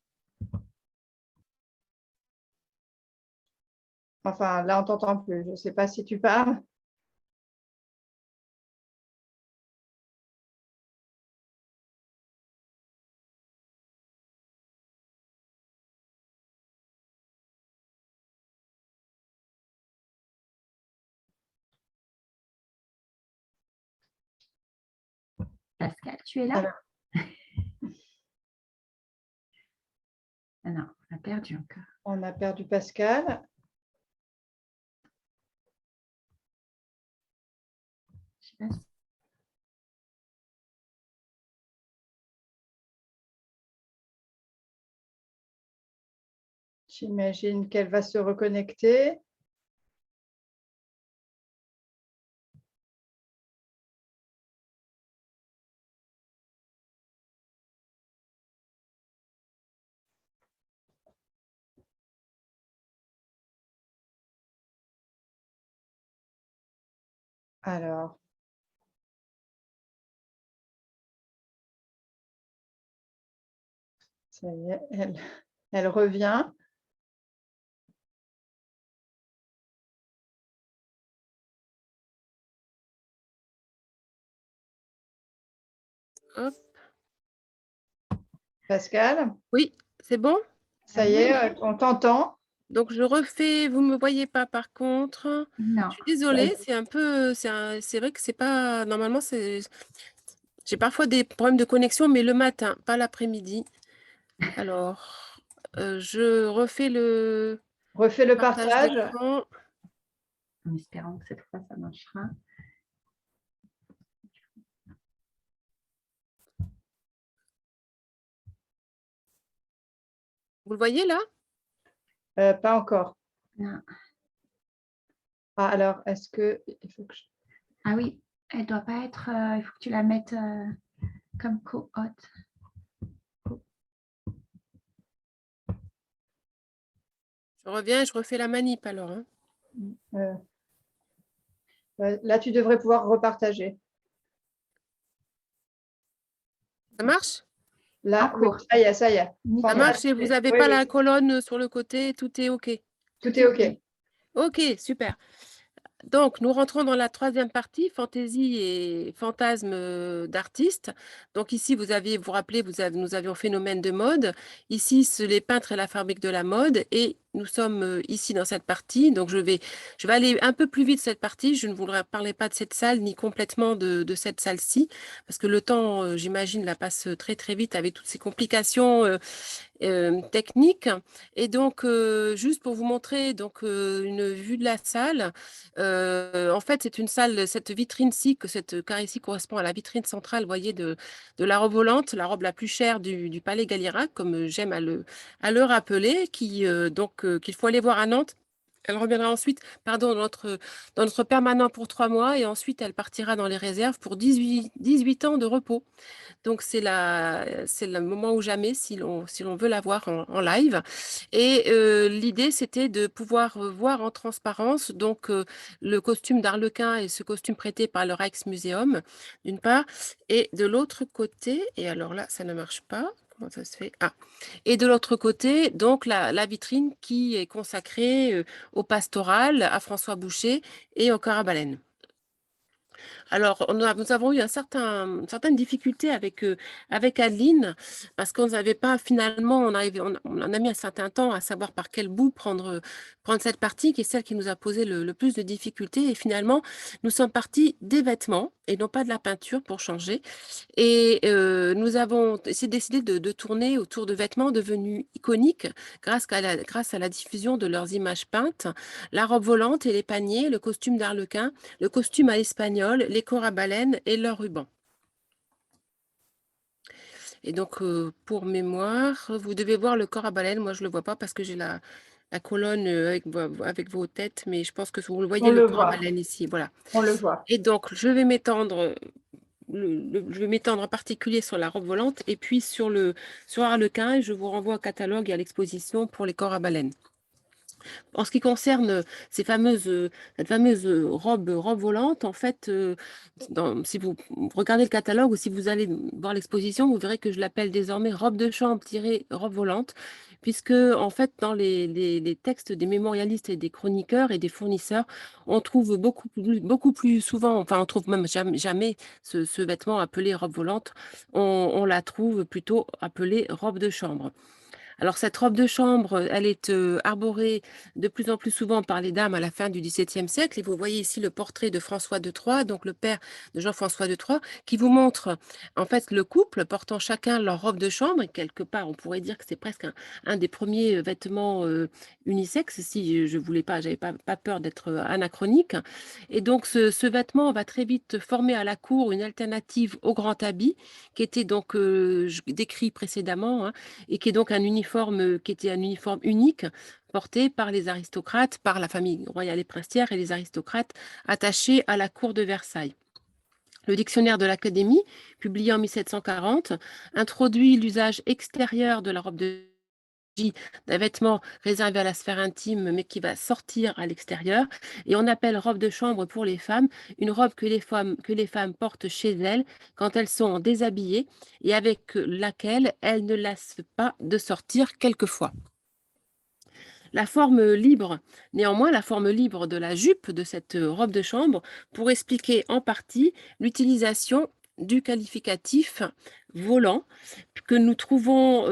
Enfin, là, on t'entend plus. Je ne sais pas si tu parles. Pascal, tu es là? Alors. Ah non, on a perdu encore. On a perdu Pascal. Je sais pas si... J'imagine qu'elle va se reconnecter. Alors. Ça y est, elle revient. Hop. Pascal, Oui, c'est bon? ça y est, on t'entend. Donc, je refais, vous ne me voyez pas par contre. Non. Je suis désolée, c'est un peu, c'est vrai que c'est pas, normalement, j'ai parfois des problèmes de connexion, mais le matin, pas l'après-midi. Alors, je refais le Refais le partage partage. d'écran. En espérant que cette fois, ça marchera. Vous le voyez là? Pas encore. Non. Ah, alors, est-ce que... Il faut que je... Ah oui, elle ne doit pas être... il faut que tu la mettes comme co-hôte. Je reviens et je refais la manip alors, hein. Là, tu devrais pouvoir repartager. Ça marche? Là, En oui, cours. ça y est, ça y est. Ça marche et vous n'avez Oui, pas oui, la colonne sur le côté, tout est OK. tout est OK. OK, super. Donc, nous rentrons dans la troisième partie, fantaisie et fantasme d'artiste. Donc ici, vous vous rappelez, nous avions phénomène de mode. Ici, les peintres et la fabrique de la mode. Et nous sommes ici dans cette partie. Donc, je vais aller un peu plus vite cette partie. Je ne vous parler pas de cette salle, ni complètement de cette salle-ci. Parce que le temps, j'imagine, la passe très, très vite avec toutes ces complications technique. Et donc, juste pour vous montrer donc, une vue de la salle, en fait, c'est une salle, cette vitrine-ci, que cette carré-ci correspond à la vitrine centrale, vous voyez, de la robe volante, la robe la plus chère du Palais Galliera, comme j'aime à le rappeler, qu'il faut aller voir à Nantes. Elle reviendra ensuite, pardon, dans notre permanent pour 3 mois et ensuite elle partira dans les réserves pour 18 ans de repos. Donc, c'est le moment ou jamais si l'on veut la voir en live. Et l'idée, c'était de pouvoir voir en transparence donc, le costume d'Arlequin et ce costume prêté par le Rijksmuseum, d'une part. Et de l'autre côté, et alors là, ça ne marche pas. Comment ça se fait? Ah. Et de l'autre côté, donc, la vitrine qui est consacrée au pastoral, à François Boucher et au Carabalen. Alors, nous avons eu une certaine difficulté avec Adeline, parce qu'on n'avait pas finalement, on en a mis un certain temps à savoir par quel bout prendre cette partie, qui est celle qui nous a posé le plus de difficultés. Et finalement, nous sommes partis des vêtements et non pas de la peinture pour changer. Et nous avons décidé de tourner autour de vêtements devenus iconiques grâce à la diffusion de leurs images peintes, la robe volante et les paniers, le costume d'Arlequin, le costume à l'espagnol, les corps à baleine et leur ruban. Et donc, pour mémoire, vous devez voir le corps à baleine. Moi, je ne le vois pas parce que j'ai la colonne avec vos têtes, mais je pense que vous le voyez, le corps à baleine ici. Voilà. On le voit. Et donc, je vais m'étendre en particulier sur la robe volante et puis sur Arlequin, et je vous renvoie au catalogue et à l'exposition pour les corps à baleine. En ce qui concerne cette fameuse robe volante, en fait, si vous regardez le catalogue ou si vous allez voir l'exposition, vous verrez que je l'appelle désormais robe de chambre-robe volante, puisque en fait, dans les textes des mémorialistes et des chroniqueurs et des fournisseurs, on trouve beaucoup plus souvent, enfin on trouve même jamais ce vêtement appelé robe volante, on la trouve plutôt appelée robe de chambre. Alors, cette robe de chambre, elle est arborée de plus en plus souvent par les dames à la fin du XVIIe siècle. Et vous voyez ici le portrait de François de Troyes, donc le père de Jean-François de Troyes, qui vous montre en fait le couple portant chacun leur robe de chambre. Et quelque part, on pourrait dire que c'est presque un des premiers vêtements unisexes, si je voulais pas, j'avais pas peur d'être anachronique. Et donc, ce vêtement va très vite former à la cour une alternative au grand habit, qui était donc décrit précédemment, hein, et qui est donc un uniforme qui était un uniforme unique porté par les aristocrates, par la famille royale et princière et les aristocrates attachés à la cour de Versailles. Le dictionnaire de l'Académie, publié en 1740, introduit l'usage extérieur de la robe de d'un vêtement réservé à la sphère intime, mais qui va sortir à l'extérieur. Et on appelle robe de chambre pour les femmes une robe que les femmes portent chez elles quand elles sont déshabillées et avec laquelle elles ne laissent pas de sortir quelquefois. Néanmoins, la forme libre de la jupe de cette robe de chambre pour expliquer en partie l'utilisation du qualificatif volant que nous trouvons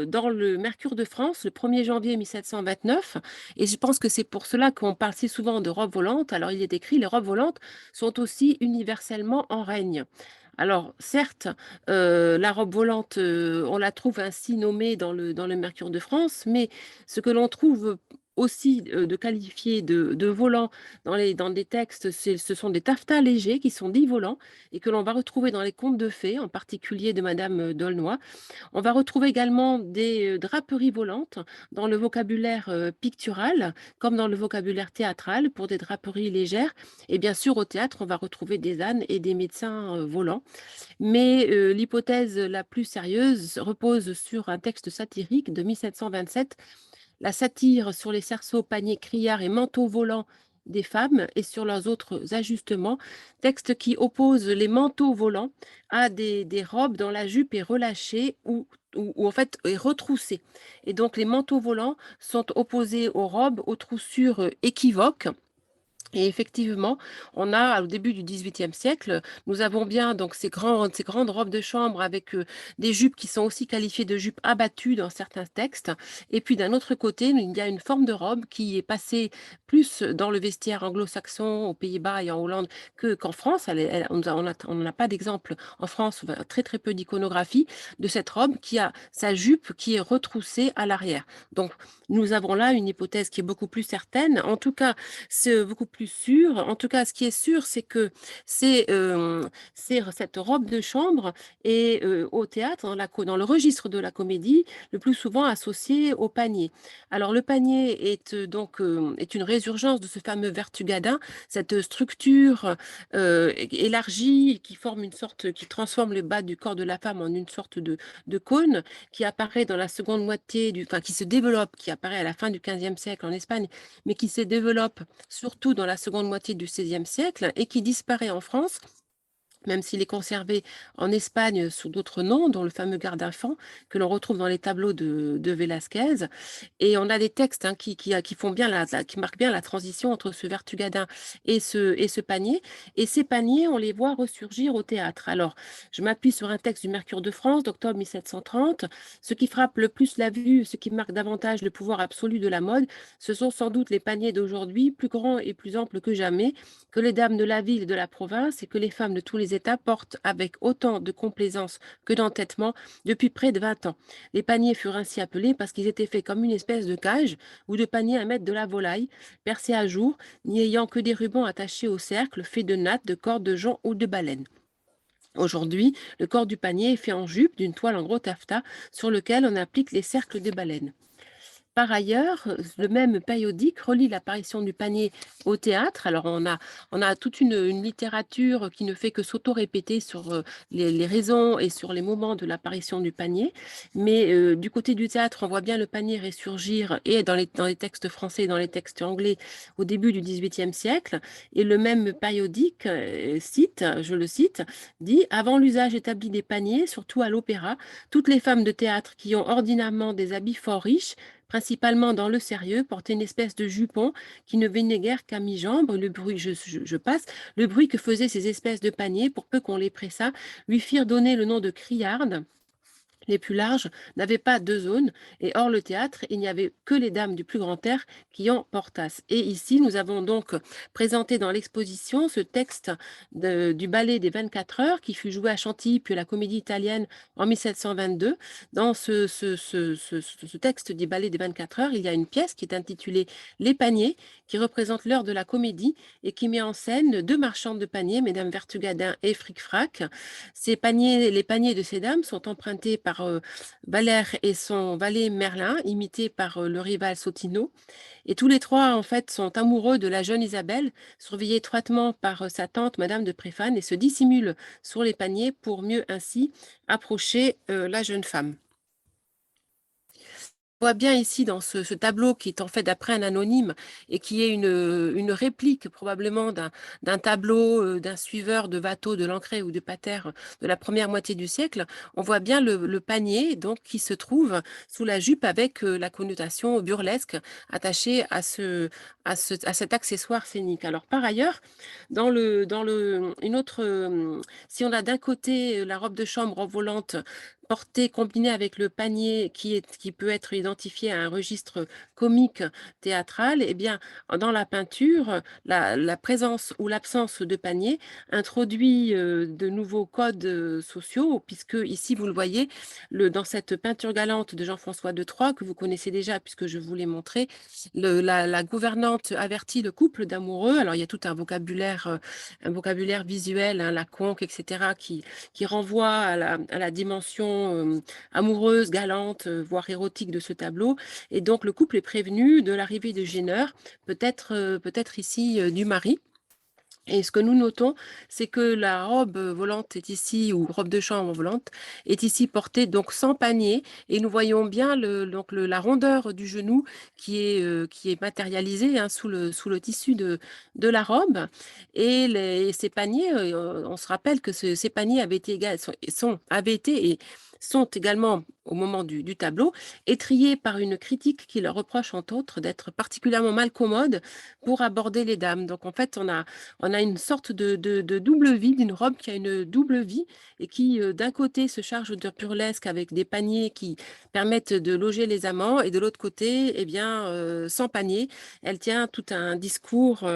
dans le Mercure de France le 1er janvier 1729. Et je pense que c'est pour cela qu'on parle si souvent de robe volante. Alors, il est écrit, les robes volantes sont aussi universellement en règne. Alors, certes, la robe volante, on la trouve ainsi nommée dans le Mercure de France, mais ce que l'on trouve aussi de qualifié de volant dans des textes, ce sont des taffetas légers qui sont dits volants et que l'on va retrouver dans les contes de fées, en particulier de Madame d'Aulnoy. On va retrouver également des draperies volantes dans le vocabulaire pictural, comme dans le vocabulaire théâtral, pour des draperies légères. Et bien sûr, au théâtre, on va retrouver des ânes et des médecins volants. Mais l'hypothèse la plus sérieuse repose sur un texte satirique de 1727, la satire sur les cerceaux, paniers, criards et manteaux volants des femmes et sur leurs autres ajustements, texte qui oppose les manteaux volants à des robes dont la jupe est relâchée ou en fait est retroussée. Et donc les manteaux volants sont opposés aux robes aux troussures équivoques. Et effectivement, on a au début du XVIIIe siècle, nous avons bien donc ces grandes robes de chambre avec des jupes qui sont aussi qualifiées de jupes abattues dans certains textes. Et puis d'un autre côté, il y a une forme de robe qui est passée plus dans le vestiaire anglo-saxon, aux Pays-Bas et en Hollande qu'en France. On n'a pas d'exemple en France, très très peu d'iconographie de cette robe qui a sa jupe qui est retroussée à l'arrière. Donc nous avons là une hypothèse qui est beaucoup plus certaine. En tout cas, c'est beaucoup plus sûr. En tout cas, ce qui est sûr, c'est que c'est cette robe de chambre est au théâtre, dans le registre de la comédie, le plus souvent associée au panier. Alors, le panier est donc est une résurgence de ce fameux Vertugadin, cette structure élargie qui forme une sorte, qui transforme le bas du corps de la femme en une sorte de cône qui apparaît dans la seconde moitié enfin, qui se développe, qui apparaît à la fin du XVe siècle en Espagne, mais qui se développe surtout dans la seconde moitié du XVIe siècle et qui disparaît en France, même s'il est conservé en Espagne sous d'autres noms, dont le fameux garde-enfant que l'on retrouve dans les tableaux de Velázquez. Et on a des textes qui font bien qui marquent bien la transition entre ce Vertugadin et ce panier. Et ces paniers, on les voit ressurgir au théâtre. Alors, je m'appuie sur un texte du Mercure de France d'octobre 1730. Ce qui frappe le plus la vue, ce qui marque davantage le pouvoir absolu de la mode, ce sont sans doute les paniers d'aujourd'hui, plus grands et plus amples que jamais, que les dames de la ville et de la province et que les femmes de tous les États portent avec autant de complaisance que d'entêtement depuis près de 20 ans. Les paniers furent ainsi appelés parce qu'ils étaient faits comme une espèce de cage ou de panier à mettre de la volaille, percés à jour, n'y ayant que des rubans attachés au cercle, faits de nattes, de cordes de jonc ou de baleine. Aujourd'hui, le corps du panier est fait en jupe d'une toile en gros taffetas sur lequel on applique les cercles de baleine. Par ailleurs, le même périodique relie l'apparition du panier au théâtre. Alors, on a toute une littérature qui ne fait que s'auto-répéter sur les raisons et sur les moments de l'apparition du panier. Mais du côté du théâtre, on voit bien le panier ressurgir et dans les textes français et dans les textes anglais au début du XVIIIe siècle. Et le même périodique cite, je le cite, dit « Avant l'usage établi des paniers, surtout à l'opéra, toutes les femmes de théâtre qui ont ordinairement des habits fort riches, principalement dans le sérieux, portait une espèce de jupon qui ne venait guère qu'à mi-jambe. Le bruit, je passe, le bruit que faisaient ces espèces de paniers, pour peu qu'on les pressât, lui firent donner le nom de criarde. Les plus larges n'avaient pas deux zones, et hors le théâtre, il n'y avait que les dames du plus grand air qui en portassent. Et ici, nous avons donc présenté dans l'exposition ce texte du ballet des 24 heures qui fut joué à Chantilly, puis à la Comédie Italienne en 1722. Dans ce texte du ballet des 24 heures, il y a une pièce qui est intitulée Les paniers, qui représente l'heure de la comédie et qui met en scène deux marchandes de paniers, Mesdames Vertugadin et Fric-Frac. Les paniers de ces dames sont empruntés par Valère et son valet Merlin, imité par le rival Sotino. Et tous les trois, en fait, sont amoureux de la jeune Isabelle, surveillée étroitement par sa tante, Madame de Préphane, et se dissimulent sur les paniers pour mieux ainsi approcher la jeune femme. On voit bien ici dans ce tableau qui est en fait d'après un anonyme et qui est une réplique probablement d'un tableau d'un suiveur de Watteau, de Lancret ou de Pater de la première moitié du siècle. On voit bien le panier donc qui se trouve sous la jupe avec la connotation burlesque attachée à cet accessoire scénique. Alors par ailleurs, si on a d'un côté la robe de chambre envolante portée combinée avec le panier qui peut être identifié à un registre comique théâtral, eh bien, dans la peinture, la présence ou l'absence de panier introduit de nouveaux codes sociaux, puisque ici, vous le voyez, dans cette peinture galante de Jean-François de Troyes, que vous connaissez déjà puisque je vous l'ai montré, la gouvernante avertit le couple d'amoureux. Alors, il y a tout un vocabulaire visuel, hein, la conque, etc., qui renvoie à la dimension amoureuse, galante, voire érotique de ce tableau. Et donc, le couple est prévenu de l'arrivée de gêneurs, peut-être ici du mari. Et ce que nous notons, c'est que la robe volante est ici, ou robe de chambre volante, est ici portée donc sans panier. Et nous voyons bien la rondeur du genou qui est matérialisée hein, sous le tissu de la robe. Et ces paniers, on se rappelle que ces paniers avaient été et sont également, au moment du tableau, étriés par une critique qui leur reproche, entre autres, d'être particulièrement malcommodes pour aborder les dames. Donc, en fait, on a une sorte de double vie, d'une robe qui a une double vie et qui, d'un côté, se charge de burlesque avec des paniers qui permettent de loger les amants et de l'autre côté, eh bien, sans panier, elle tient tout un discours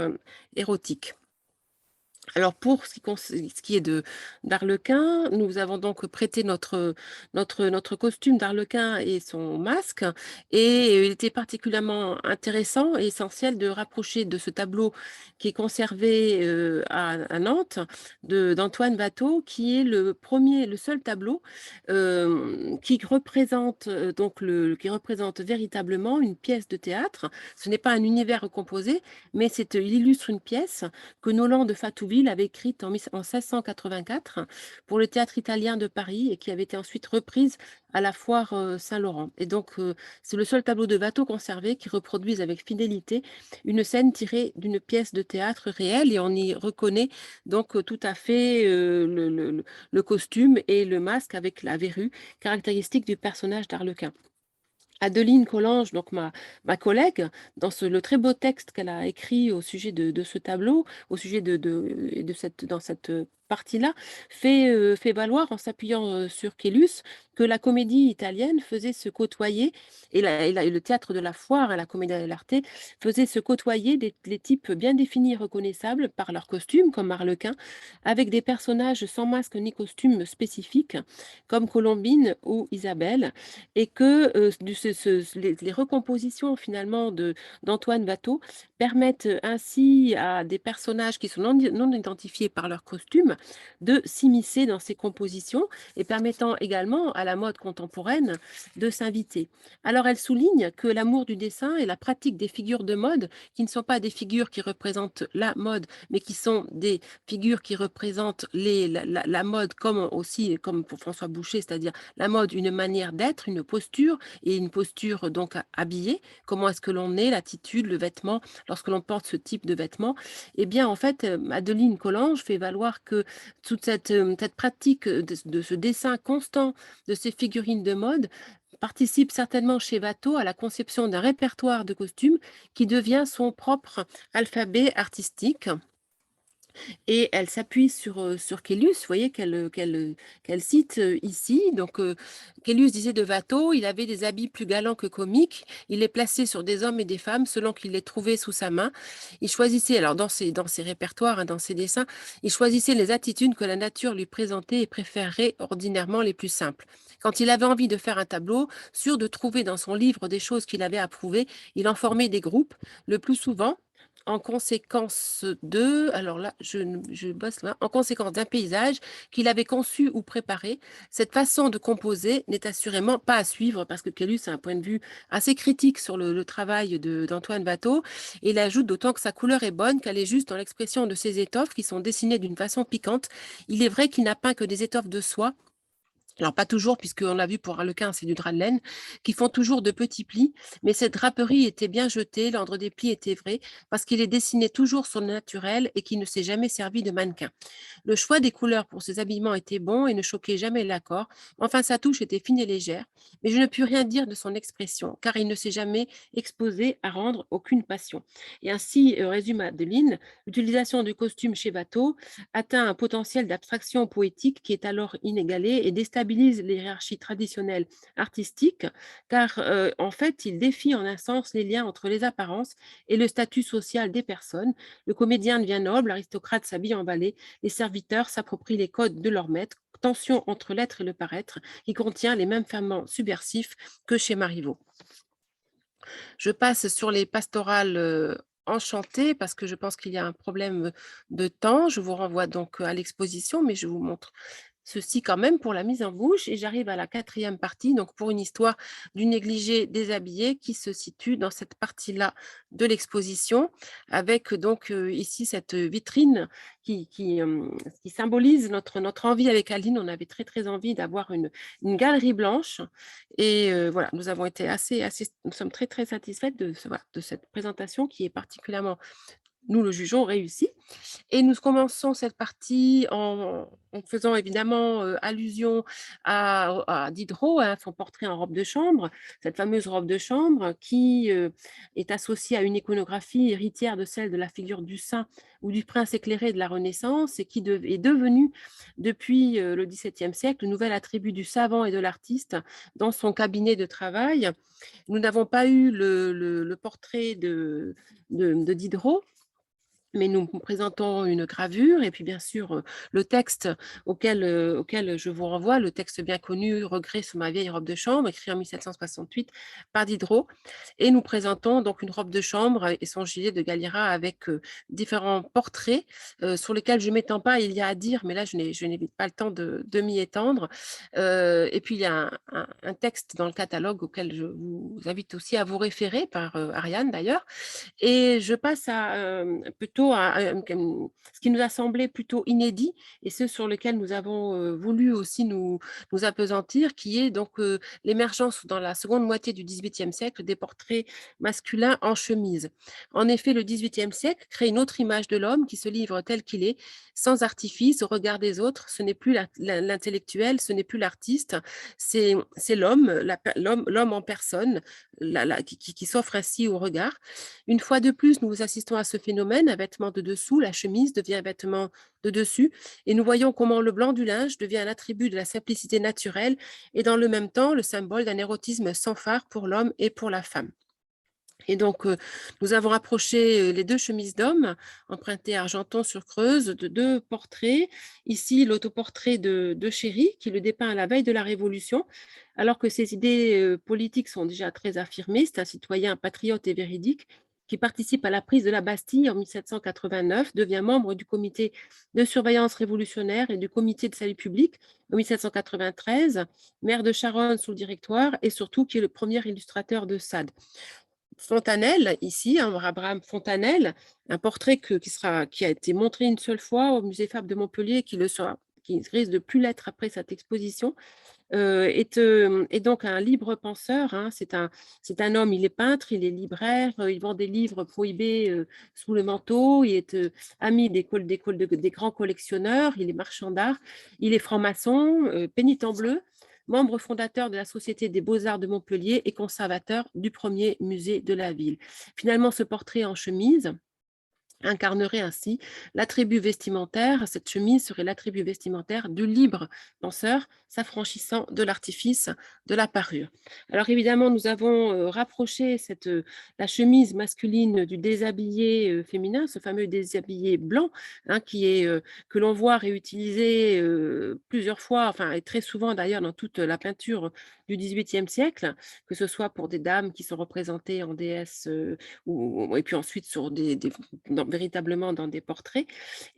érotique. Alors, pour ce qui est d'Arlequin, nous avons donc prêté notre costume d'Arlequin et son masque. Et il était particulièrement intéressant et essentiel de rapprocher de ce tableau qui est conservé à Nantes d'Antoine Watteau, qui est le seul tableau qui représente qui représente véritablement une pièce de théâtre. Ce n'est pas un univers recomposé, mais il illustre une pièce que Noland de Fatouville avait écrite en 1684 pour le Théâtre italien de Paris et qui avait été ensuite reprise à la foire Saint-Laurent. Et donc, c'est le seul tableau de Watteau conservé qui reproduise avec fidélité une scène tirée d'une pièce de théâtre réelle et on y reconnaît donc tout à fait le costume et le masque avec la verrue caractéristique du personnage d'Arlequin. Adeline Collange, donc ma collègue, dans le très beau texte qu'elle a écrit au sujet de ce tableau, au sujet dans cette partie-là, fait valoir, en s'appuyant sur Caylus, que la comédie italienne faisait se côtoyer, et le théâtre de la foire et la Commedia dell'arte faisaient se côtoyer des types bien définis et reconnaissables par leurs costumes, comme Arlequin, avec des personnages sans masque ni costume spécifique, comme Colombine ou Isabelle, et que les recompositions finalement d'Antoine Watteau permettent ainsi à des personnages qui sont non identifiés par leur costume de s'immiscer dans ses compositions et permettant également à la mode contemporaine de s'inviter. Alors, elle souligne que l'amour du dessin et la pratique des figures de mode, qui ne sont pas des figures qui représentent la mode, mais qui sont des figures qui représentent la mode comme aussi, comme pour François Boucher, c'est-à-dire la mode, une manière d'être, une posture, et une posture donc habillée. Comment est-ce que l'on est, l'attitude, le vêtement, lorsque l'on porte ce type de vêtements. Eh bien, en fait, Adeline Collange fait valoir que toute cette pratique de ce dessin constant de ces figurines de mode participe certainement chez Watteau à la conception d'un répertoire de costumes qui devient son propre alphabet artistique. Et elle s'appuie sur Caylus, vous voyez, qu'elle cite ici. Donc, Caylus disait de Watteau, il avait des habits plus galants que comiques, il les plaçait sur des hommes et des femmes selon qu'il les trouvait sous sa main. Il choisissait, alors dans ses répertoires, hein, dans ses dessins, il choisissait les attitudes que la nature lui présentait et préférait ordinairement les plus simples. Quand il avait envie de faire un tableau, sûr de trouver dans son livre des choses qu'il avait approuvées, il en formait des groupes, le plus souvent en conséquence alors là, je bosse là, en conséquence d'un paysage qu'il avait conçu ou préparé. Cette façon de composer n'est assurément pas à suivre parce que Caylus a un point de vue assez critique sur le travail d'Antoine Watteau. Et il ajoute d'autant que sa couleur est bonne qu'elle est juste dans l'expression de ses étoffes qui sont dessinées d'une façon piquante. Il est vrai qu'il n'a peint que des étoffes de soie. Alors, pas toujours, puisqu'on l'a vu pour Harlequin, c'est du drap de laine, qui font toujours de petits plis, mais cette draperie était bien jetée, l'ordre des plis était vrai, parce qu'il est dessiné toujours sur le naturel et qu'il ne s'est jamais servi de mannequin. Le choix des couleurs pour ses habillements était bon et ne choquait jamais l'accord. Enfin, sa touche était fine et légère, mais je ne puis rien dire de son expression, car il ne s'est jamais exposé à rendre aucune passion. Et ainsi, résume Adeline, l'utilisation du costume chez Watteau atteint un potentiel d'abstraction poétique qui est alors inégalé et déstabilise les hiérarchies traditionnelles artistiques, car en fait, il défie en un sens les liens entre les apparences et le statut social des personnes. Le comédien devient noble, l'aristocrate s'habille en valet, les serviteurs s'approprient les codes de leur maître, tension entre l'être et le paraître, qui contient les mêmes ferments subversifs que chez Marivaux. Je passe sur les pastorales enchantées parce que je pense qu'il y a un problème de temps. Je vous renvoie donc à l'exposition, mais je vous montre ceci quand même pour la mise en bouche et j'arrive à la 4e partie, donc pour une histoire du négligé déshabillé qui se situe dans cette partie-là de l'exposition avec donc ici cette vitrine qui symbolise notre envie avec Aline. On avait très très envie d'avoir une galerie blanche et voilà, nous avons été nous sommes très très satisfaites de cette présentation qui est particulièrement, nous le jugeons, réussie. Et nous commençons cette partie en faisant évidemment allusion à Diderot, hein, son portrait en robe de chambre, cette fameuse robe de chambre qui est associée à une iconographie héritière de celle de la figure du saint ou du prince éclairé de la Renaissance et qui est devenue depuis le XVIIe siècle le nouvel attribut du savant et de l'artiste dans son cabinet de travail. Nous n'avons pas eu le portrait de Diderot, mais nous présentons une gravure et puis bien sûr le texte auquel je vous renvoie, le texte bien connu « Regret sur ma vieille robe de chambre » écrit en 1768 par Diderot. Et nous présentons donc une robe de chambre et son gilet de Galliera avec différents portraits sur lesquels je ne m'étends pas, il y a à dire, mais là je n'ai pas le temps de m'y étendre. Et puis il y a un texte dans le catalogue auquel je vous invite aussi à vous référer par Ariane d'ailleurs. Et je passe plutôt à ce qui nous a semblé plutôt inédit et ce sur lequel nous avons voulu aussi nous appesantir, qui est donc l'émergence dans la seconde moitié du XVIIIe siècle des portraits masculins en chemise. En effet, le XVIIIe siècle crée une autre image de l'homme qui se livre tel qu'il est, sans artifice, au regard des autres. Ce n'est plus l'intellectuel, ce n'est plus l'artiste, c'est l'homme en personne qui s'offre ainsi au regard. Une fois de plus, nous assistons à ce phénomène, un vêtement de dessous, la chemise devient un vêtement de dessus, et nous voyons comment le blanc du linge devient un attribut de la simplicité naturelle et dans le même temps le symbole d'un érotisme sans phare pour l'homme et pour la femme. Et donc, nous avons approché les 2 chemises d'homme, empruntées à Argenton sur Creuse, de 2 portraits. Ici, l'autoportrait de Chéry, qui le dépeint à la veille de la Révolution, alors que ses idées politiques sont déjà très affirmées. C'est un citoyen patriote et véridique. qui participe à la prise de la Bastille en 1789, devient membre du comité de surveillance révolutionnaire et du comité de salut public en 1793, maire de Charonne sous le Directoire et surtout qui est le premier illustrateur de Sade. Fontanelle, ici, Abraham Fontanelle, un portrait qui a été montré une seule fois au musée Fabre de Montpellier, qui risque de plus l'être après cette exposition, est donc un libre penseur. Hein. C'est un homme, il est peintre, il est libraire, il vend des livres prohibés sous le manteau, il est ami des grands collectionneurs, il est marchand d'art, il est franc-maçon, pénitent bleu, membre fondateur de la Société des Beaux-Arts de Montpellier et conservateur du premier musée de la ville. Finalement, ce portrait en chemise incarnerait ainsi l'attribut vestimentaire, cette chemise serait l'attribut vestimentaire du libre penseur s'affranchissant de l'artifice de la parure. Alors évidemment, nous avons rapproché la chemise masculine du déshabillé féminin, ce fameux déshabillé blanc, hein, que l'on voit réutilisé plusieurs fois, enfin et très souvent d'ailleurs dans toute la peinture du XVIIIe siècle, que ce soit pour des dames qui sont représentées en déesses et puis ensuite sur véritablement dans des portraits.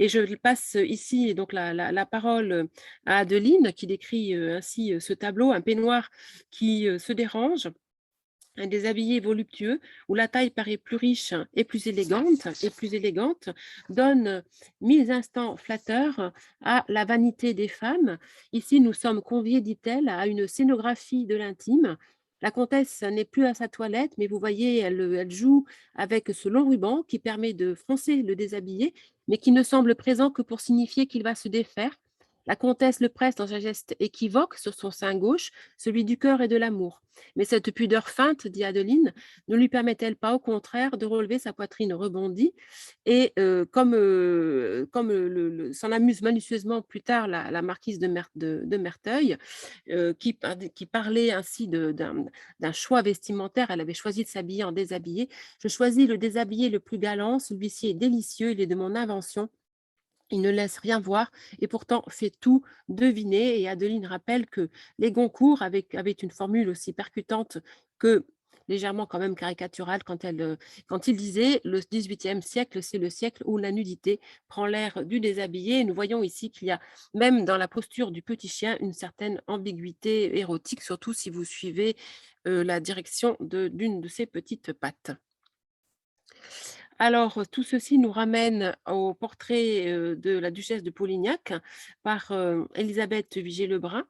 Et je passe ici donc la parole à Adeline qui décrit ainsi ce tableau, un peignoir qui se dérange, un déshabillé voluptueux où la taille paraît plus riche et plus élégante, donne 1000 instants flatteurs à la vanité des femmes. Ici, nous sommes conviés, dit-elle, à une scénographie de l'intime. La comtesse n'est plus à sa toilette, mais vous voyez, elle joue avec ce long ruban qui permet de froncer le déshabillé, mais qui ne semble présent que pour signifier qu'il va se défaire. La comtesse le presse dans un geste équivoque sur son sein gauche, celui du cœur et de l'amour. Mais cette pudeur feinte, dit Adeline, ne lui permet-elle pas au contraire de relever sa poitrine rebondie et comme s'en amuse malicieusement plus tard la marquise de Merteuil, qui parlait ainsi d'un choix vestimentaire, elle avait choisi de s'habiller en déshabillé. Je choisis le déshabillé le plus galant, celui-ci est délicieux, il est de mon invention. Il ne laisse rien voir et pourtant fait tout deviner. Et Adeline rappelle que les Goncourt avaient une formule aussi percutante que légèrement quand même caricaturale quand il disait le XVIIIe siècle, c'est le siècle où la nudité prend l'air du déshabillé. Et nous voyons ici qu'il y a même dans la posture du petit chien une certaine ambiguïté érotique, surtout si vous suivez la direction d'une de ses petites pattes. Alors, tout ceci nous ramène au portrait de la duchesse de Polignac par Élisabeth Vigée-Lebrun.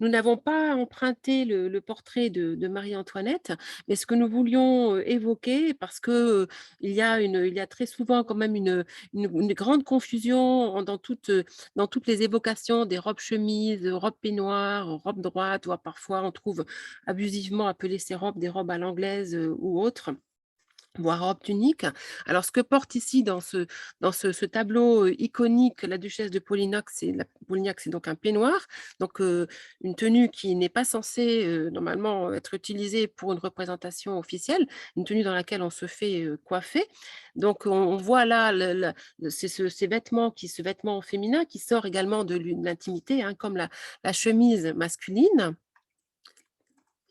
Nous n'avons pas emprunté le portrait de Marie-Antoinette, mais ce que nous voulions évoquer, parce que il y a très souvent quand même une grande confusion dans toutes les évocations des robes chemises, robes peignoirs, robes droites, voire parfois on trouve abusivement appelé ces robes des robes à l'anglaise ou autres, voire robe tunique. Alors, ce que porte ici dans ce tableau iconique, la duchesse de Polignac, c'est donc un peignoir, donc une tenue qui n'est pas censée normalement être utilisée pour une représentation officielle, une tenue dans laquelle on se fait coiffer. Donc, on voit là ce vêtement féminin qui sort également de l'intimité, hein, comme la chemise masculine.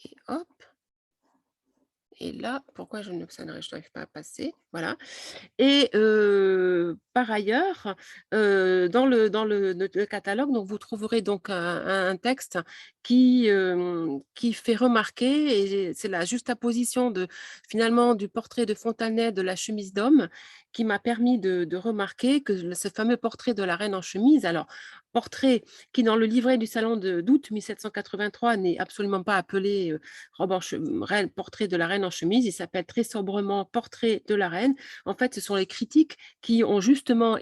Et hop. Et là, pourquoi je n'arrive pas à passer? Voilà. Et par ailleurs, dans le catalogue, donc vous trouverez donc un texte qui fait remarquer, et c'est la juxtaposition finalement du portrait de Fontanet de la chemise d'homme qui m'a permis de remarquer que ce fameux portrait de la reine en chemise, alors portrait qui dans le livret du salon d'août 1783 n'est absolument pas appelé portrait de la reine en chemise, il s'appelle très sobrement portrait de la reine. En fait, ce sont les critiques qui ont justement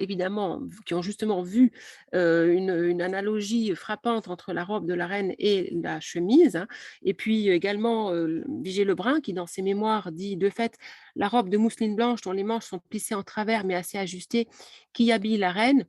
vu une analogie frappante entre la robe de la reine et la chemise, hein. Et puis également Vigée-Lebrun qui dans ses mémoires dit de fait la robe de mousseline blanche dont les manches sont plissées en travers mais assez ajustées qui habille la reine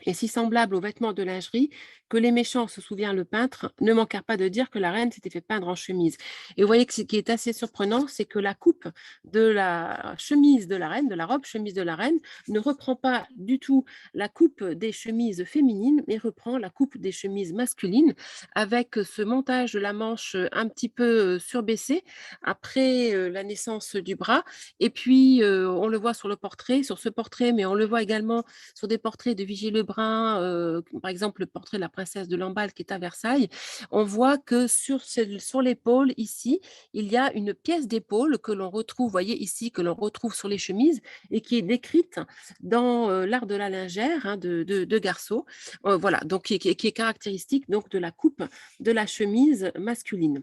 et si semblable aux vêtements de lingerie que les méchants, se souvient le peintre, ne manquèrent pas de dire que la reine s'était fait peindre en chemise. Et vous voyez que ce qui est assez surprenant, c'est que la coupe de la chemise de la reine, de la robe chemise de la reine, ne reprend pas du tout la coupe des chemises féminines, mais reprend la coupe des chemises masculines, avec ce montage de la manche un petit peu surbaissé après la naissance du bras. Et puis, on le voit sur le portrait, sur ce portrait, mais on le voit également sur des portraits de Vigée Lebrun, par exemple le portrait de la princesse de Lamballe qui est à Versailles, on voit que sur l'épaule ici, il y a une pièce d'épaule que l'on retrouve, voyez ici, que l'on retrouve sur les chemises et qui est décrite dans l'art de la lingère de Garceau. Voilà, donc qui est caractéristique donc de la coupe de la chemise masculine.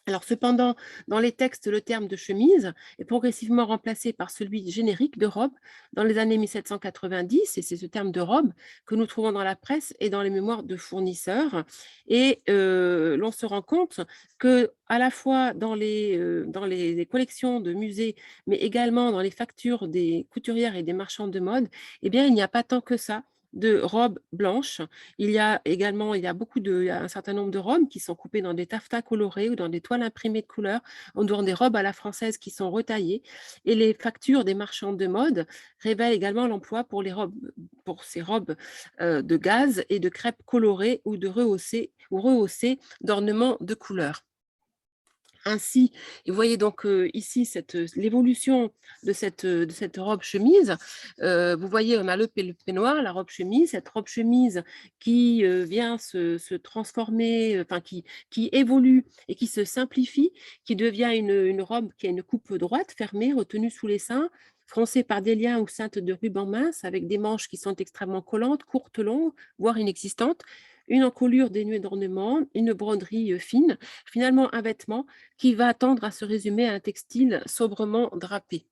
Alors cependant, dans les textes, le terme de chemise est progressivement remplacé par celui générique de robe dans les années 1790, et c'est ce terme de robe que nous trouvons dans la presse et dans les mémoires de fournisseurs. Et l'on se rend compte que à la fois dans les collections de musées, mais également dans les factures des couturières et des marchands de mode, eh bien, il n'y a pas tant que ça de robes blanches. Il y a un certain nombre de robes qui sont coupées dans des taffetas colorés ou dans des toiles imprimées de couleurs, ou dans des robes à la française qui sont retaillées. Et les factures des marchands de mode révèlent également l'emploi pour ces robes de gaze et de crêpes colorées ou rehaussées d'ornements de couleurs. Ainsi, et vous voyez donc ici l'évolution de cette robe chemise. Vous voyez, on a le peignoir, la robe chemise, cette robe chemise qui vient se transformer, enfin qui évolue et qui se simplifie, qui devient une robe qui a une coupe droite, fermée, retenue sous les seins, froncée par des liens ou ceintes de ruban mince, avec des manches qui sont extrêmement collantes, courtes, longues, voire inexistantes, une encolure dénuée d'ornements, une broderie fine, finalement un vêtement qui va tendre à se résumer à un textile sobrement drapé.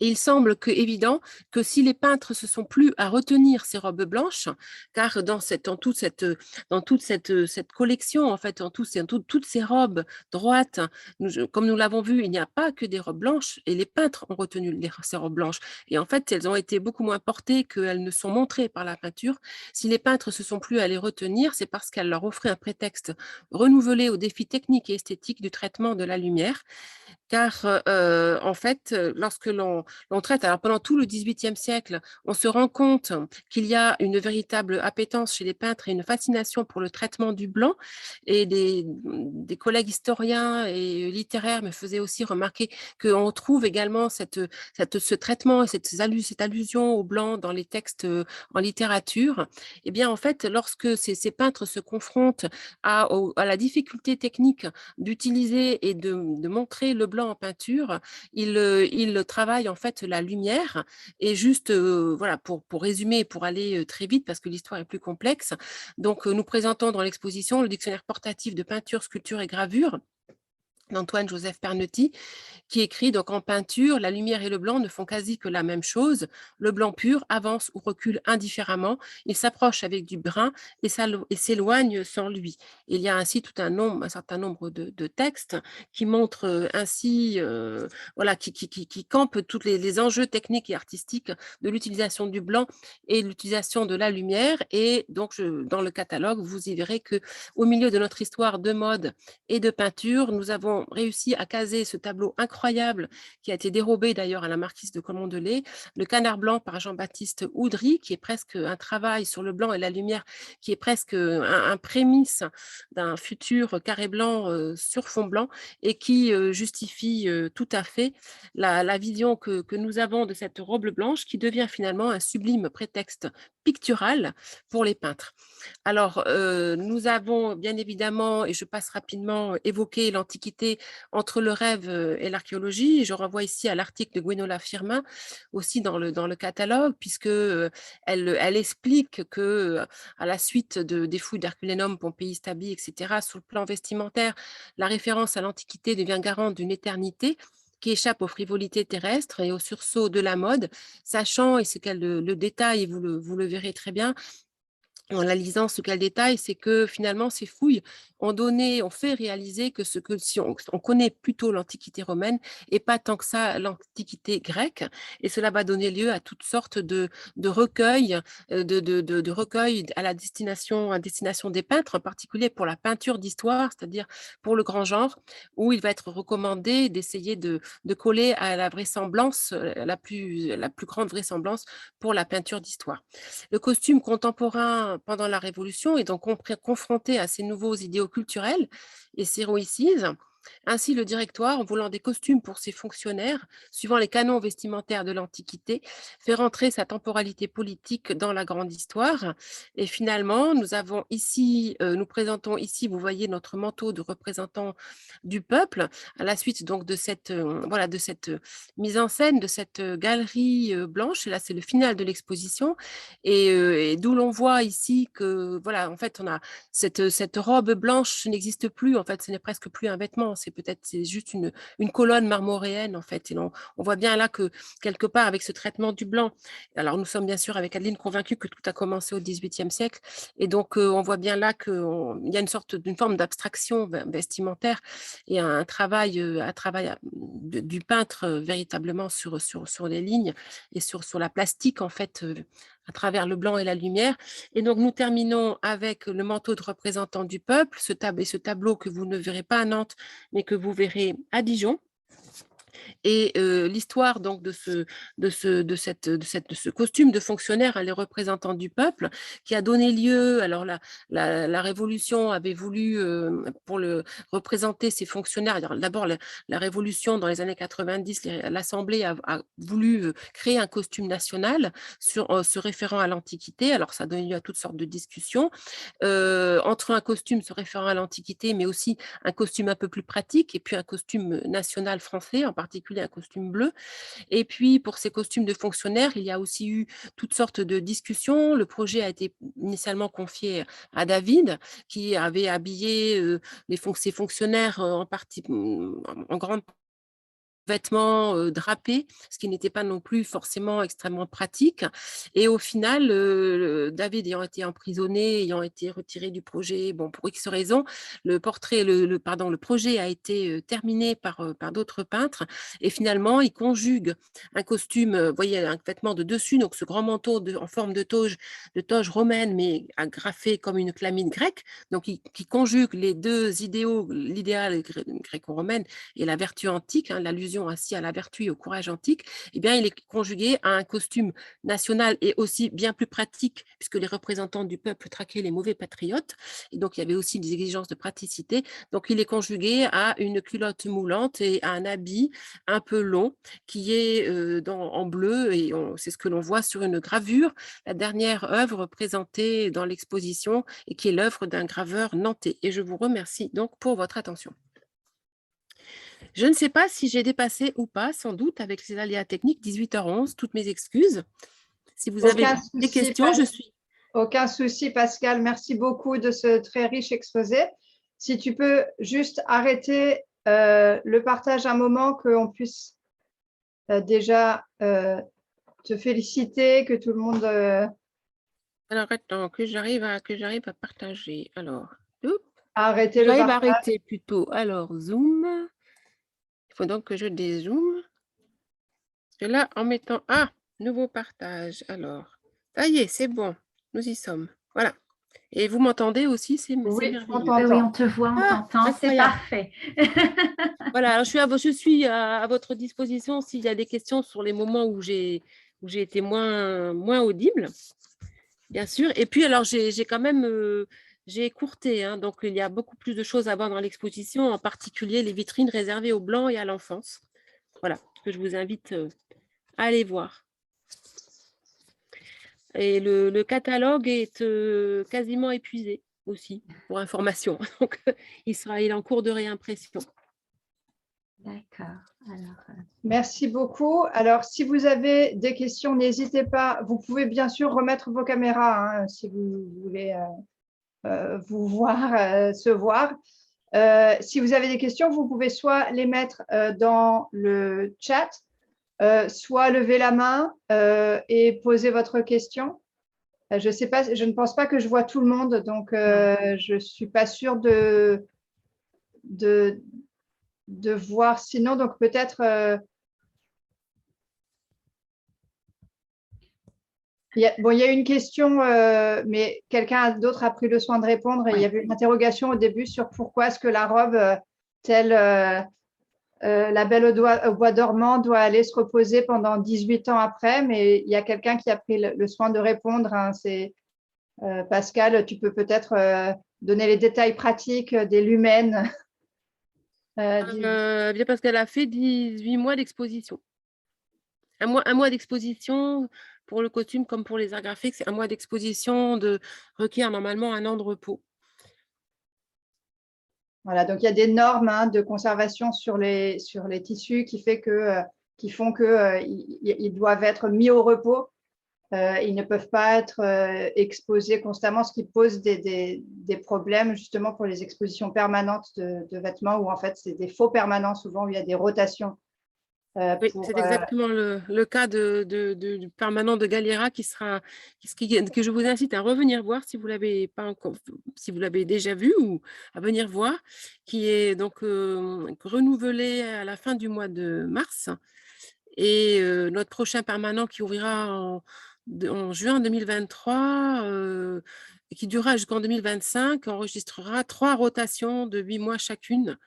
Et il semble évident que si les peintres se sont plus à retenir ces robes blanches, car dans toute cette collection, en fait, toutes ces robes droites, comme nous l'avons vu, il n'y a pas que des robes blanches, et les peintres ont retenu ces robes blanches. Et en fait, elles ont été beaucoup moins portées qu'elles ne sont montrées par la peinture. Si les peintres se sont plus à les retenir, c'est parce qu'elles leur offraient un prétexte renouvelé aux défis techniques et esthétiques du traitement de la lumière. Car en fait, lorsque l'on traite, alors pendant tout le XVIIIe siècle, on se rend compte qu'il y a une véritable appétence chez les peintres et une fascination pour le traitement du blanc. Et des collègues historiens et littéraires me faisaient aussi remarquer qu'on trouve également ce traitement et cette allusion au blanc dans les textes en littérature. Eh bien, en fait, lorsque ces peintres se confrontent à la difficulté technique d'utiliser et de montrer le blanc en peinture, il travaille en fait la lumière. Et juste, voilà, pour résumer, pour aller très vite, parce que l'histoire est plus complexe, donc nous présentons dans l'exposition le dictionnaire portatif de peinture, sculpture et gravure d'Antoine-Joseph Pernetti, qui écrit donc en peinture, la lumière et le blanc ne font quasi que la même chose. Le blanc pur avance ou recule indifféremment. Il s'approche avec du brun et s'éloigne sans lui. Il y a ainsi un certain nombre de textes qui montrent ainsi, voilà, qui campent tous les enjeux techniques et artistiques de l'utilisation du blanc et de l'utilisation de la lumière. Et donc, dans le catalogue, vous y verrez que au milieu de notre histoire de mode et de peinture, nous avons réussi à caser ce tableau incroyable qui a été dérobé d'ailleurs à la marquise de Camondelay, Le Canard blanc par Jean-Baptiste Oudry, qui est presque un travail sur le blanc et la lumière, qui est presque un prémisse d'un futur carré blanc sur fond blanc, et qui justifie tout à fait la vision que nous avons de cette robe blanche, qui devient finalement un sublime prétexte pictural pour les peintres. Alors, nous avons bien évidemment, et je passe rapidement, évoqué l'Antiquité entre le rêve et l'archéologie. Je renvoie ici à l'article de Gwenola Firmin, aussi dans le catalogue, puisque elle explique que à la suite des fouilles d'Herculénum, Pompéi, Stabi, etc., sur le plan vestimentaire, la référence à l'Antiquité devient garante d'une éternité qui échappe aux frivolités terrestres et aux sursauts de la mode, sachant, et c'est qu'elle le détaille, vous le verrez très bien, en la lisant ce qu'elle détaille, c'est que finalement, ces fouilles ont fait réaliser que si on connaît plutôt l'Antiquité romaine et pas tant que ça l'Antiquité grecque, et cela va donner lieu à toutes sortes de recueils, de recueils à destination des peintres, en particulier pour la peinture d'histoire, c'est-à-dire pour le grand genre, où il va être recommandé d'essayer de coller à la vraisemblance, la plus grande vraisemblance pour la peinture d'histoire. Le costume contemporain pendant la Révolution est donc confronté à ces nouveaux idéaux culturels et s'héroïcise. Ainsi, le directoire, en voulant des costumes pour ses fonctionnaires, suivant les canons vestimentaires de l'Antiquité, fait rentrer sa temporalité politique dans la grande histoire. Et finalement, nous présentons ici, vous voyez, notre manteau de représentant du peuple, à la suite donc de cette mise en scène, de cette galerie blanche. Et là, c'est le final de l'exposition. Et d'où l'on voit ici que, voilà, en fait, on a cette robe blanche n'existe plus. En fait, ce n'est presque plus un vêtement. C'est juste une colonne marmoréenne, en fait. Et on voit bien là que, quelque part, avec ce traitement du blanc, alors nous sommes bien sûr avec Adeline convaincus que tout a commencé au XVIIIe siècle. Et donc, on voit bien là qu'il y a d'une forme d'abstraction vestimentaire et un travail du peintre véritablement sur les lignes et sur la plastique, en fait, à travers le blanc et la lumière. Et donc, nous terminons avec le manteau de représentant du peuple, ce tableau que vous ne verrez pas à Nantes, mais que vous verrez à Dijon. Et l'histoire donc de ce costume de fonctionnaire, les représentants du peuple, qui a donné lieu, alors la Révolution avait voulu, pour représenter ces fonctionnaires, d'abord la Révolution dans les années 90, l'Assemblée a voulu créer un costume national se référant à l'Antiquité. Alors ça a donné lieu à toutes sortes de discussions, entre un costume se référant à l'Antiquité, mais aussi un costume un peu plus pratique, et puis un costume national français, en particulier un costume bleu. Et puis, pour ces costumes de fonctionnaires, il y a aussi eu toutes sortes de discussions. Le projet a été initialement confié à David, qui avait habillé ces fonctionnaires en grande vêtements drapés, ce qui n'était pas non plus forcément extrêmement pratique. Et au final, David ayant été emprisonné, ayant été retiré du projet, bon, pour X raisons, le projet a été terminé par d'autres peintres. Et finalement, il conjugue un costume, vous voyez, un vêtement de dessus, donc ce grand manteau en forme de toge romaine, mais agrafé comme une chlamyde grecque, donc qui conjugue les deux idéaux, l'idéal gréco-romaine et la vertu antique, l'allusion ainsi à la vertu et au courage antique. Eh bien, il est conjugué à un costume national et aussi bien plus pratique, puisque les représentants du peuple traquaient les mauvais patriotes, et donc il y avait aussi des exigences de praticité. Donc, il est conjugué à une culotte moulante et à un habit un peu long qui est en bleu, et c'est ce que l'on voit sur une gravure, la dernière œuvre présentée dans l'exposition, et qui est l'œuvre d'un graveur nantais. Et je vous remercie donc pour votre attention. Je ne sais pas si j'ai dépassé ou pas, sans doute, avec ces aléas techniques, 18h11, toutes mes excuses. Si vous avez des questions, je suis... Aucun souci, Pascal. Merci beaucoup de ce très riche exposé. Si tu peux juste arrêter le partage un moment, qu'on puisse déjà te féliciter, que tout le monde... Alors, attends, que j'arrive à partager. Alors, arrêter le partage. J'arrive à arrêter plutôt. Alors, Zoom... Il faut donc que je dézoome. Parce que là, en mettant... Ah, nouveau partage. Alors, ça y est, c'est bon. Nous y sommes. Voilà. Et vous m'entendez aussi, c'est merveilleux. Oui, on te voit, on t'entend, c'est parfait. Voilà, alors je suis à votre disposition s'il y a des questions sur les moments où j'ai été moins audible, bien sûr. Et puis, alors, j'ai quand même... j'ai écourté, donc il y a beaucoup plus de choses à voir dans l'exposition, en particulier les vitrines réservées aux Blancs et à l'enfance. Voilà, que je vous invite à aller voir. Et le catalogue est quasiment épuisé aussi, pour information. Donc, il est en cours de réimpression. D'accord. Merci beaucoup. Alors, si vous avez des questions, n'hésitez pas. Vous pouvez bien sûr remettre vos caméras si vous voulez vous voir, se voir. Si vous avez des questions, vous pouvez soit les mettre dans le chat, soit lever la main et poser votre question. Je sais pas, je ne pense pas que je vois tout le monde, donc je ne suis pas sûre de voir sinon. Donc peut-être, il y a une question, mais quelqu'un d'autre a pris le soin de répondre. Il y avait une interrogation au début sur pourquoi est-ce que la robe, telle la Belle au bois dormant, doit aller se reposer pendant 18 ans après, mais il y a quelqu'un qui a pris le soin de répondre, hein. C'est Pascal, tu peux peut-être donner les détails pratiques des lumens. Bien parce qu'elle a fait 18 mois d'exposition. Un mois d'exposition pour le costume comme pour les arts graphiques, c'est un mois d'exposition requiert normalement un an de repos. Voilà, donc il y a des normes, hein, de conservation sur les tissus qui font qu'ils doivent être mis au repos. Ils ne peuvent pas être exposés constamment, ce qui pose des problèmes justement pour les expositions permanentes de vêtements, où en fait c'est des faux permanents souvent, où il y a des rotations. Oui, c'est exactement le cas du permanent de Galliera que je vous incite à revenir voir si vous l'avez pas encore, si vous l'avez déjà vu, ou à venir voir, qui est donc renouvelé à la fin du mois de mars. Et notre prochain permanent qui ouvrira en juin 2023 et qui durera jusqu'en 2025 enregistrera 3 rotations de 8 mois chacune.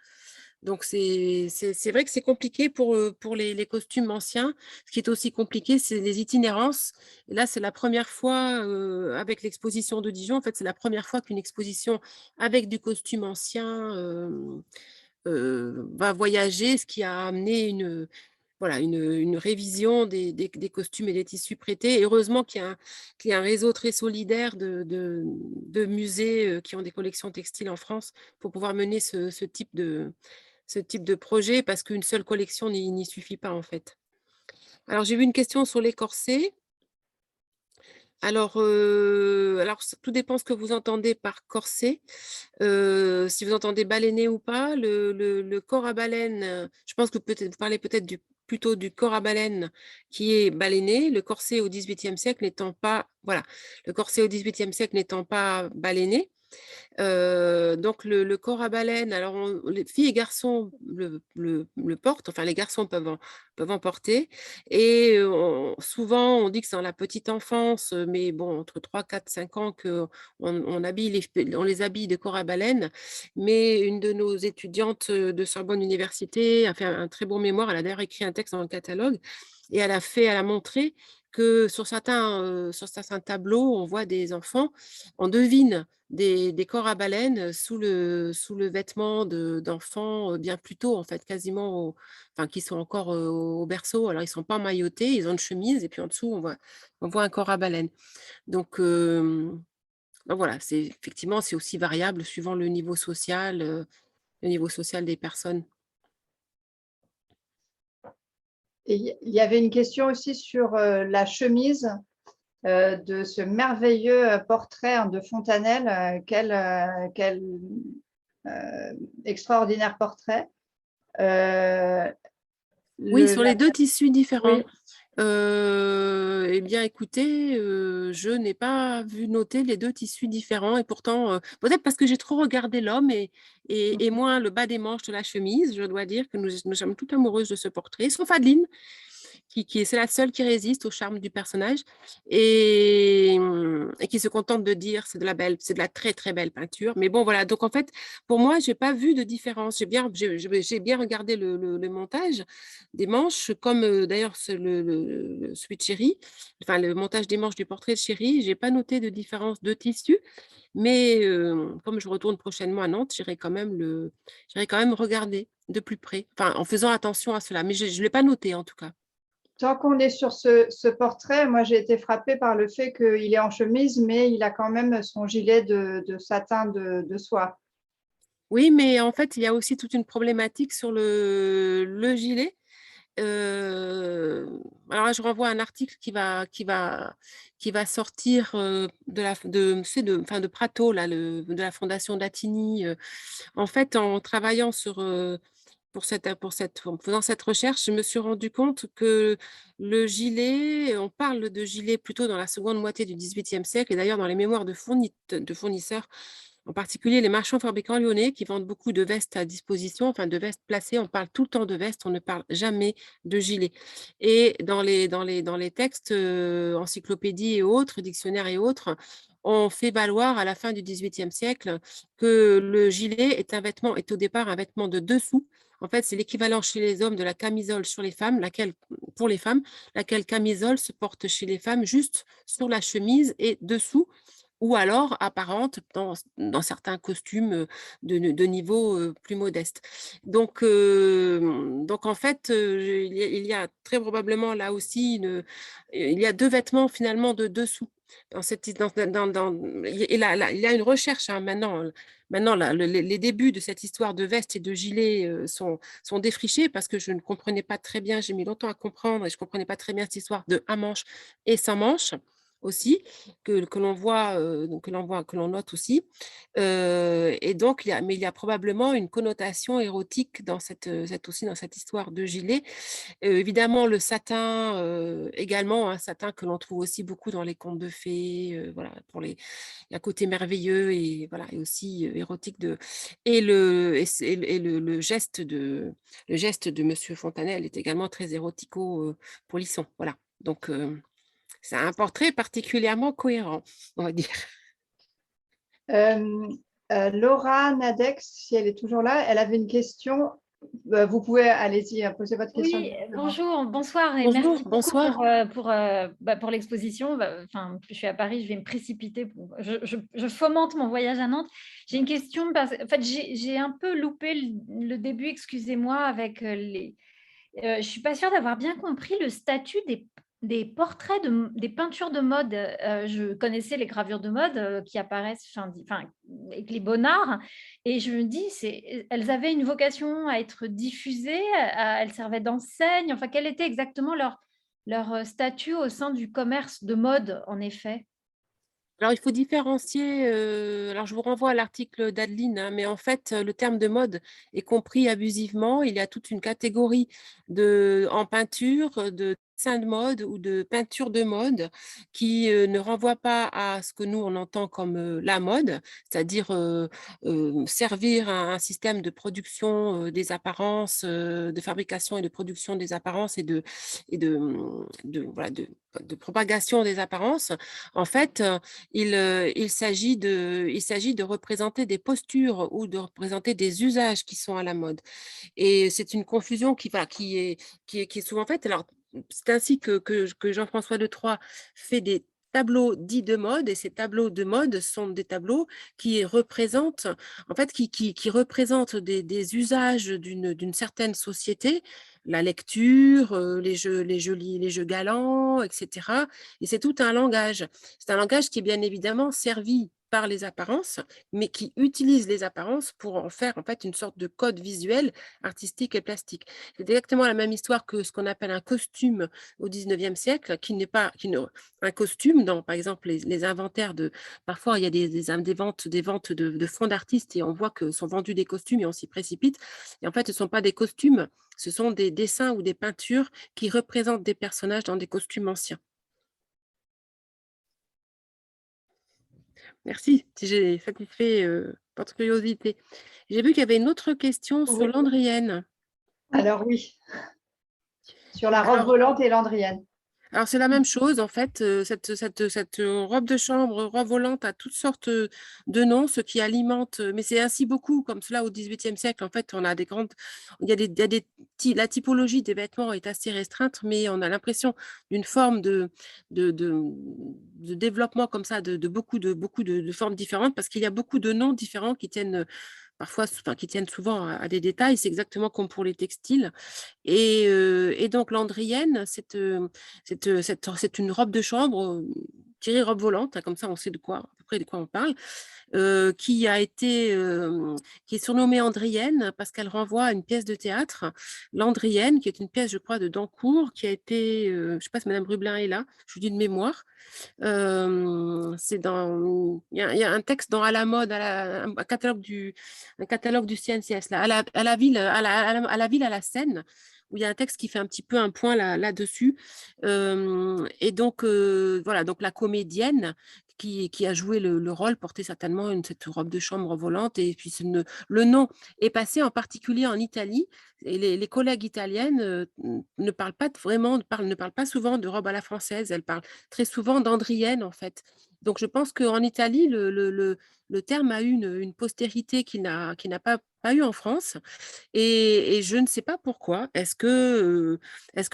Donc, c'est vrai que c'est compliqué pour les costumes anciens. Ce qui est aussi compliqué, c'est les itinérances. Et là, c'est la première fois, avec l'exposition de Dijon, en fait, c'est la première fois qu'une exposition avec du costume ancien va voyager, ce qui a amené une révision des costumes et des tissus prêtés. Et heureusement qu'il y a un réseau très solidaire de musées qui ont des collections textiles en France pour pouvoir mener ce type de projet, parce qu'une seule collection n'y suffit pas en fait. Alors j'ai vu une question sur les corsets. Alors, tout dépend ce que vous entendez par corset. Si vous entendez baleiné ou pas, le corps à baleine, je pense que vous parlez peut-être plutôt du corps à baleine qui est baleiné, le corset au XVIIIe siècle n'étant pas, voilà, le corset au XVIIIe siècle n'étant pas baleiné. Donc le corps à baleine, alors les filles et garçons le portent, enfin les garçons peuvent en porter, et souvent on dit que c'est dans la petite enfance, mais bon, entre 3, 4, 5 ans qu'on on les habille de corps à baleine. Mais une de nos étudiantes de Sorbonne Université a fait un très bon mémoire, elle a d'ailleurs écrit un texte dans le catalogue, et elle a montré que sur certains tableaux, on voit des enfants, on devine des corps à baleine sous le vêtement d'enfants bien plus tôt, en fait, quasiment, enfin, qui sont encore au berceau. Alors, ils ne sont pas emmaillotés, ils ont une chemise, et puis en dessous, on voit un corps à baleine. Donc voilà, effectivement, c'est aussi variable suivant le niveau social des personnes. Et il y avait une question aussi sur la chemise de ce merveilleux portrait, hein, de Fontanelle. Quel extraordinaire portrait. Oui, sur les deux tissus différents. Oui. Eh bien, écoutez, je n'ai pas vu noter les deux tissus différents, et pourtant, peut-être parce que j'ai trop regardé l'homme et moins le bas des manches de la chemise. Je dois dire que nous sommes toutes amoureuses de ce portrait, sauf Adeline, c'est la seule qui résiste au charme du personnage et qui se contente de dire c'est de la très très belle peinture. Mais bon, voilà. Donc en fait, pour moi, j'ai pas vu de différence. J'ai bien regardé le montage des manches, comme d'ailleurs celui de Chéri, enfin le montage des manches du portrait de Chéri. J'ai pas noté de différence de tissu, mais comme je retourne prochainement à Nantes, j'irai quand même regarder de plus près, enfin en faisant attention à cela. Mais je ne l'ai pas noté en tout cas. Tant qu'on est sur ce portrait, moi j'ai été frappée par le fait qu'il est en chemise, mais il a quand même son gilet de satin de soie. Oui, mais en fait, il y a aussi toute une problématique sur le gilet. Alors là, je renvoie à un article qui va sortir de Prato, là, de la Fondation Datini. En fait, en travaillant sur en faisant cette recherche, je me suis rendu compte que le gilet, on parle de gilet plutôt dans la seconde moitié du XVIIIe siècle, et d'ailleurs dans les mémoires de fournisseurs, en particulier les marchands fabricants lyonnais qui vendent beaucoup de vestes à disposition, enfin de vestes placées, on parle tout le temps de vestes, on ne parle jamais de gilet. Et dans les textes, encyclopédies et autres, dictionnaires et autres, on fait valoir à la fin du XVIIIe siècle que le gilet est au départ un vêtement de dessous. En fait, c'est l'équivalent chez les hommes de la camisole sur les femmes, pour les femmes, laquelle camisole se porte chez les femmes juste sur la chemise et dessous, ou alors apparente dans certains costumes de niveau plus modeste. Donc en fait, il y a très probablement là aussi, il y a deux vêtements finalement de dessous. Il y a une recherche maintenant là, les débuts de cette histoire de veste et de gilet sont défrichés parce que je ne comprenais pas très bien, j'ai mis longtemps à comprendre et je ne comprenais pas très bien cette histoire de à manche et sans manche aussi, que l'on note aussi. Et donc, mais il y a probablement une connotation érotique aussi dans cette histoire de gilet. Évidemment, le satin, également, un satin que l'on trouve aussi beaucoup dans les contes de fées, voilà, il y a un côté merveilleux et, voilà, et aussi érotique. Le geste de Monsieur Fontanelle est également très érotico-polisson. Voilà. Donc, c'est un portrait particulièrement cohérent, on va dire. Laura Nadex, si elle est toujours là, elle avait une question. Vous pouvez, allez-y, poser votre question. Oui, bonjour, bonsoir et Bonjour, merci beaucoup bonsoir. pour l'exposition. Enfin, je suis à Paris, je vais me précipiter. Je fomente mon voyage à Nantes. J'ai une question, en fait, j'ai un peu loupé le début, excusez-moi, avec les… je ne suis pas sûre d'avoir bien compris le statut des portraits, des peintures de mode. Je connaissais les gravures de mode qui apparaissent avec les Bonnards, et je me dis, elles avaient une vocation à être diffusées, elles servaient d'enseigne. Enfin, quel était exactement leur statut au sein du commerce de mode, en effet? Alors, il faut différencier, alors je vous renvoie à l'article d'Adeline, hein, mais en fait, le terme de mode est compris abusivement. Il y a toute une catégorie en peinture, de dessin de mode ou de peinture de mode qui ne renvoie pas à ce que nous, on entend comme la mode, c'est-à-dire servir un système de production des apparences, de fabrication et de production des apparences voilà, de propagation des apparences. En fait, il s'agit de représenter des postures ou de représenter des usages qui sont à la mode. Et c'est une confusion qui est souvent faite. Alors, c'est ainsi que Jean-François de Troyes fait des tableaux dits de mode, et ces tableaux de mode sont des tableaux qui représentent, en fait, qui représentent des usages d'une certaine société, la lecture, les jeux galants, etc. Et c'est tout un langage. C'est un langage qui est bien évidemment servi par les apparences, mais qui utilise les apparences pour en faire en fait une sorte de code visuel, artistique et plastique. C'est exactement la même histoire que ce qu'on appelle un costume au 19e siècle, qui n'est pas un costume dans, par exemple, les inventaires parfois il y a des ventes de fonds d'artistes et on voit que sont vendus des costumes et on s'y précipite. Et en fait, ce ne sont pas des costumes, ce sont des dessins ou des peintures qui représentent des personnages dans des costumes anciens. Merci, si j'ai satisfait votre curiosité. J'ai vu qu'il y avait une autre question sur l'Andrienne. Alors oui, sur la robe volante et l'Andrienne. Alors, c'est la même chose, en fait. Cette robe de chambre, robe volante, a toutes sortes de noms, ce qui alimente, mais c'est ainsi beaucoup, comme cela au XVIIIe siècle. En fait, on a des grandes. La typologie des vêtements est assez restreinte, mais on a l'impression d'une forme de développement comme ça, de beaucoup de formes différentes, parce qu'il y a beaucoup de noms différents qui tiennent qui tiennent souvent à des détails. C'est exactement comme pour les textiles. Et donc, l'Andrienne, c'est une robe de chambre Thierry robe volante, hein, comme ça on sait à peu près de quoi on parle, qui est surnommée Andrienne parce qu'elle renvoie à une pièce de théâtre, l'Andrienne, qui est une pièce, je crois, de Dancourt, qui a été, je ne sais pas si Madame Rublin est là, je vous dis de mémoire. Il y a un texte dans À la mode, un catalogue du CNCS, là, à la ville, à la Seine, où il y a un texte qui fait un petit peu un point là-dessus. Et donc, voilà, donc la comédienne qui a joué le rôle portait certainement cette robe de chambre volante. Et puis, le nom est passé en particulier en Italie. Et les collègues italiennes ne parlent pas souvent de robe à la française. Elles parlent très souvent d'Andrienne, en fait. Donc, je pense qu'en Italie, le terme a eu une postérité qui n'a pas eu en France. Et je ne sais pas pourquoi. Est-ce que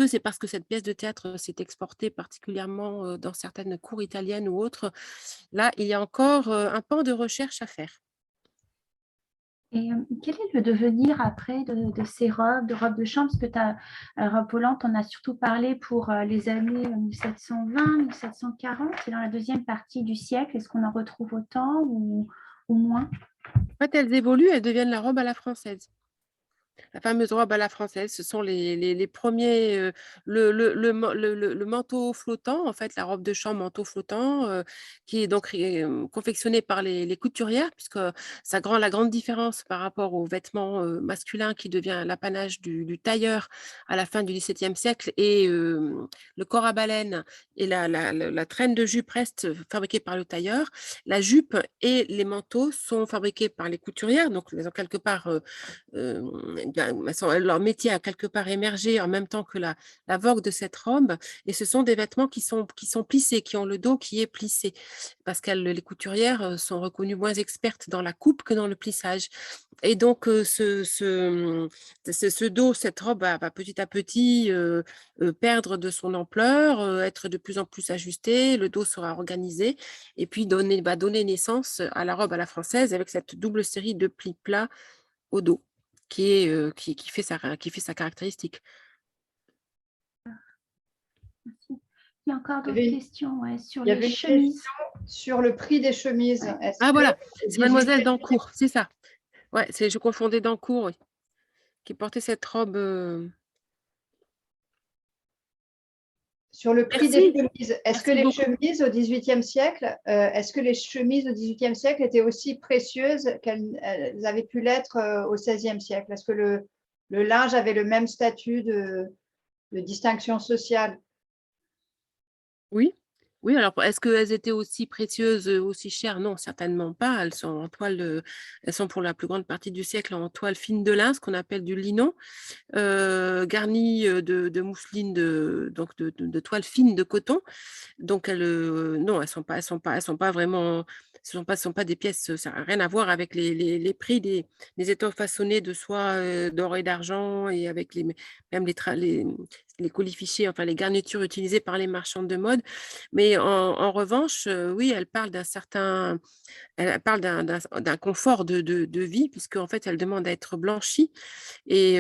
c'est parce que cette pièce de théâtre s'est exportée particulièrement dans certaines cours italiennes ou autres? Là, il y a encore un pan de recherche à faire. Et quel est le devenir après de ces robes, de robes de chambre? Parce que robe volante, on a surtout parlé pour les années 1720, 1740. C'est dans la deuxième partie du siècle. Est-ce qu'on en retrouve autant ou moins? En fait, elles évoluent, elles deviennent la robe à la française. La fameuse robe à la française, ce sont les premiers, le manteau flottant, en fait, la robe de chambre manteau flottant, qui est donc confectionnée par les couturières, puisque la grande différence par rapport aux vêtements masculins qui devient l'apanage du tailleur à la fin du XVIIe siècle, et le corps à baleine et la traîne de jupe restent fabriquées par le tailleur. La jupe et les manteaux sont fabriqués par les couturières, donc ils ont quelque part leur métier a quelque part émergé en même temps que la vogue de cette robe, et ce sont des vêtements qui sont plissés, qui ont le dos qui est plissé, parce que les couturières sont reconnues moins expertes dans la coupe que dans le plissage. Et donc, ce dos, cette robe va petit à petit perdre de son ampleur, être de plus en plus ajustée, le dos sera organisé, et puis va donner naissance à la robe à la française avec cette double série de plis plats au dos qui fait sa caractéristique. Merci. Il y a encore d'autres questions sur il y les avait une chemises. question sur le prix des chemises. Ah voilà, c'est Mademoiselle Dancourt, c'est ça. Ouais, je confondais Dancourt, oui, qui portait cette robe. Sur le prix Merci. des chemises, est-ce que Merci les beaucoup. chemises au XVIIIe siècle, étaient aussi précieuses qu'elles avaient pu l'être au XVIe siècle? Est-ce que le linge avait le même statut de distinction sociale? Oui. Oui, alors est-ce qu'elles étaient aussi précieuses, aussi chères? Non, certainement pas. Elles sont en toile, elles sont pour la plus grande partie du siècle en toile fine de lin, ce qu'on appelle du linon, garnie de mousseline, donc de toile fine de coton. Donc non, elles sont pas vraiment, ce sont pas des pièces, ça n'a rien à voir avec les prix des étoffes façonnées de soie d'or et d'argent, et avec même les colifichets, enfin les garnitures utilisées par les marchandes de mode. Mais en revanche, oui, elle parle d'un confort de vie, puisque en fait, elle demande à être blanchie, et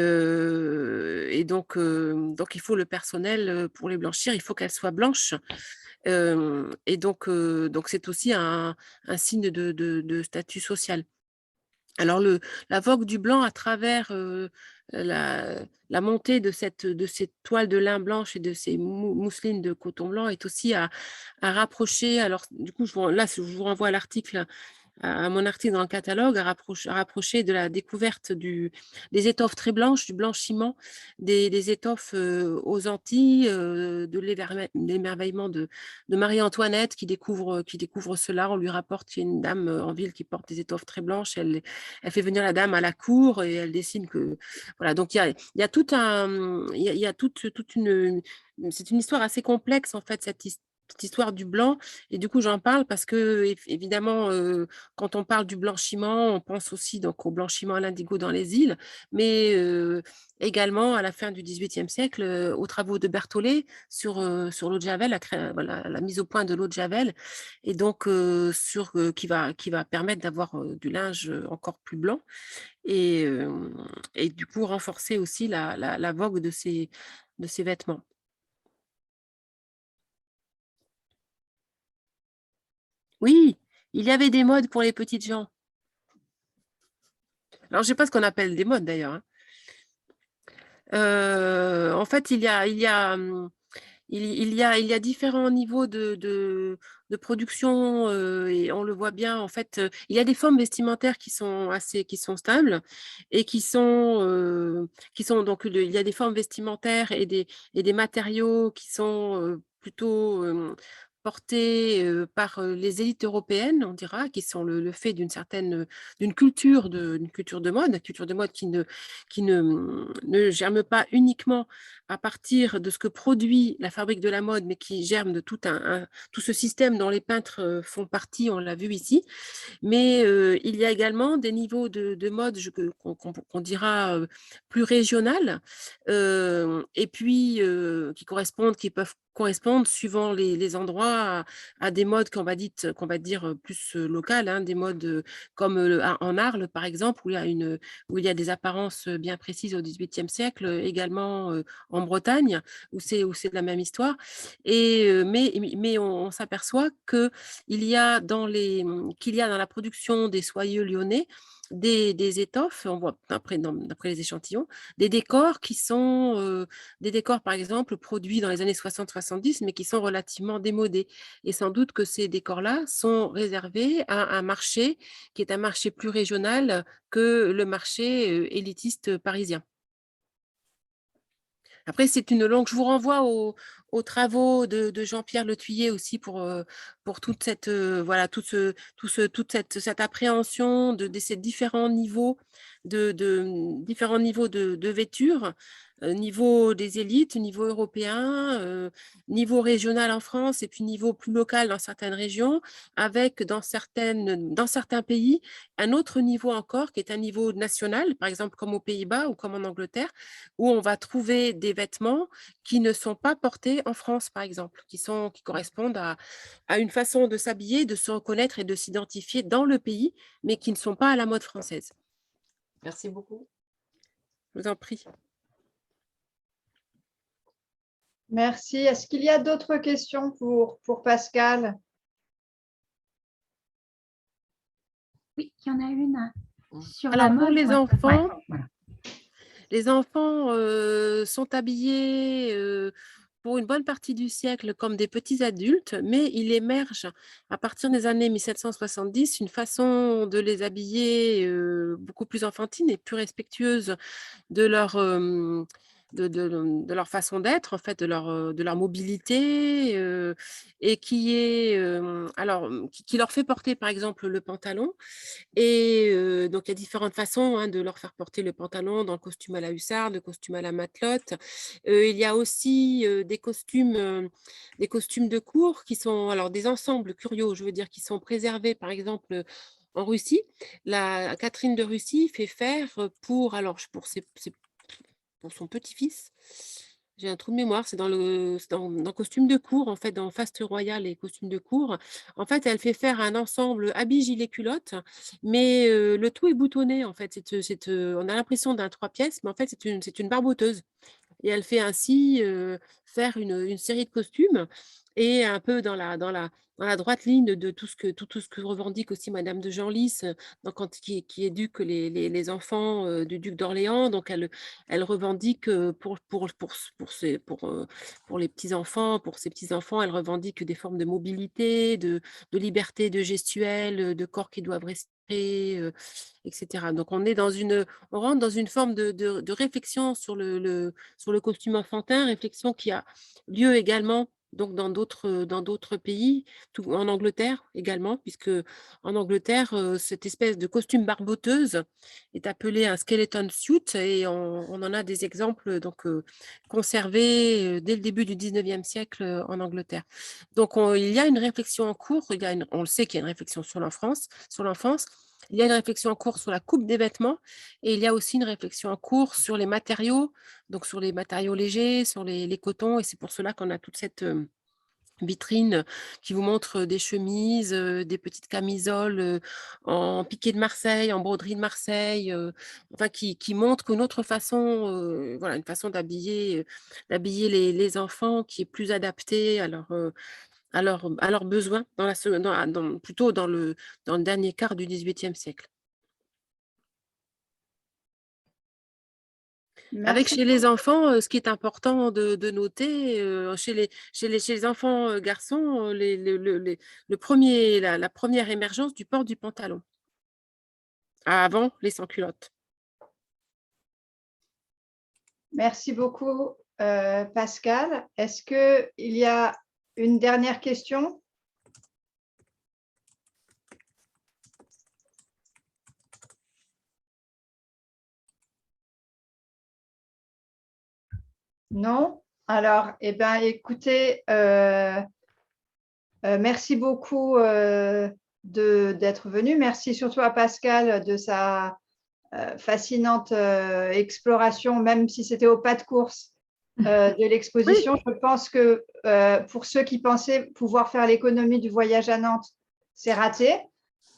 donc il faut le personnel pour les blanchir, il faut qu'elles soient blanches. Et donc c'est aussi un signe de statut social. Alors, la vogue du blanc à travers la montée de ces toiles de lin blanche et de ces mousselines de coton blanc est aussi à rapprocher. Alors, du coup, je vous renvoie à l'article, à mon article dans le catalogue, à rapprocher de la découverte des étoffes très blanches, du blanchiment des étoffes aux Antilles, de l'émerveillement de Marie-Antoinette qui découvre cela. On lui rapporte qu'il y a une dame en ville qui porte des étoffes très blanches. Elle fait venir la dame à la cour et elle dessine que… Voilà, donc il y a tout toute une… C'est une histoire assez complexe, en fait, cette histoire du blanc. Et du coup, j'en parle parce que, évidemment, quand on parle du blanchiment, on pense aussi donc au blanchiment à l'indigo dans les îles, mais également à la fin du XVIIIe siècle, aux travaux de Berthollet sur l'eau de Javel, la mise au point de l'eau de Javel, et donc qui va permettre d'avoir du linge encore plus blanc, et du coup renforcer aussi la vogue de ces vêtements. Oui, il y avait des modes pour les petites gens. Alors, je ne sais pas ce qu'on appelle des modes d'ailleurs, hein. En fait, il y a différents niveaux de production et on le voit bien. En fait, il y a des formes vestimentaires qui sont stables et qui sont donc il y a des formes vestimentaires et des matériaux qui sont plutôt portés par les élites européennes, on dira, qui sont le fait d'une culture de mode ne germe pas uniquement à partir de ce que produit la fabrique de la mode, mais qui germe de tout ce système dont les peintres font partie, on l'a vu ici. Mais il y a également des niveaux de mode qu'on dira plus régional, et puis qui peuvent correspondre suivant les endroits à des modes qu'on va dire plus locales, hein, des modes comme en Arles par exemple, où il y a des apparences bien précises au XVIIIe siècle, également en Bretagne, où c'est la même histoire. Mais on s'aperçoit qu'il y a qu'il y a dans la production des soyeux lyonnais des étoffes, on voit d'après les échantillons, des décors qui sont des décors par exemple produits dans les années 60-70 mais qui sont relativement démodés. Et sans doute que ces décors-là sont réservés à un marché qui est un marché plus régional que le marché élitiste parisien. Après, c'est une longue. Je vous renvoie aux travaux de Jean-Pierre Le Thuillier aussi pour toute cette voilà toute cette appréhension de ces différents niveaux différents niveaux de vêture, niveau des élites, niveau européen, niveau régional en France et puis niveau plus local dans certaines régions, avec dans certains pays un autre niveau encore qui est un niveau national, par exemple comme aux Pays-Bas ou comme en Angleterre, où on va trouver des vêtements qui ne sont pas portés en France, par exemple, qui correspondent à une façon de s'habiller, de se reconnaître et de s'identifier dans le pays, mais qui ne sont pas à la mode française. Merci beaucoup. Je vous en prie. Merci. Est-ce qu'il y a d'autres questions pour Pascal? Oui, il y en a une sur Alors, la mode. pour les enfants, Ouais, voilà. les enfants sont habillés pour une bonne partie du siècle comme des petits adultes, mais il émerge à partir des années 1770 une façon de les habiller beaucoup plus enfantine et plus respectueuse de leur façon d'être, en fait, de leur mobilité, et qui leur fait porter, par exemple, le pantalon. Et donc, il y a différentes façons de leur faire porter le pantalon dans le costume à la hussarde, le costume à la matelote. Il y a aussi des costumes de cour qui sont, alors des ensembles curieux, je veux dire, qui sont préservés, par exemple, en Russie. La Catherine de Russie fait faire pour son petit-fils. J'ai un trou de mémoire, c'est dans le costume de cour, en fait, dans Faste Royal et costume de cour. En fait, elle fait faire un ensemble habit, gilet, culotte, mais le tout est boutonné, en fait. On a l'impression d'un 3 pièces, mais en fait, c'est une barboteuse. Et elle fait ainsi faire une série de costumes et un peu dans la droite ligne de tout ce que revendique aussi Madame de Genlis, qui éduque les enfants du duc d'Orléans. Donc, elle revendique pour les petits-enfants, pour ses petits-enfants, elle revendique des formes de mobilité, de liberté, de gestuelle, de corps qui doivent respirer, etc. Donc, on rentre dans une forme de réflexion sur le costume enfantin, réflexion qui a lieu également donc dans d'autres pays, en Angleterre également, puisque en Angleterre, cette espèce de costume barboteuse est appelé un skeleton suit et on en a des exemples donc conservés dès le début du 19e siècle en Angleterre. Donc il y a une réflexion en cours, on le sait qu'il y a une réflexion sur l'enfance, il y a une réflexion en cours sur la coupe des vêtements et il y a aussi une réflexion en cours sur les matériaux, donc sur les matériaux légers, sur les cotons. Et c'est pour cela qu'on a toute cette vitrine qui vous montre des chemises, des petites camisoles en piqué de Marseille, en broderie de Marseille, enfin qui montrent qu'une autre façon, une façon d'habiller les enfants qui est plus adaptée à à leurs besoins plutôt dans le dernier quart du XVIIIe siècle. Avec Merci. chez les enfants, ce qui est important de noter, chez les enfants garçons, la première émergence du port du pantalon. Avant, les sans-culottes. Merci beaucoup, Pascal. Est-ce qu'il y a une dernière question? Non? Alors, eh ben, écoutez, merci beaucoup d'être venu. Merci surtout à Pascal de sa fascinante exploration, même si c'était au pas de course de l'exposition. Oui. Je pense que pour ceux qui pensaient pouvoir faire l'économie du voyage à Nantes, c'est raté.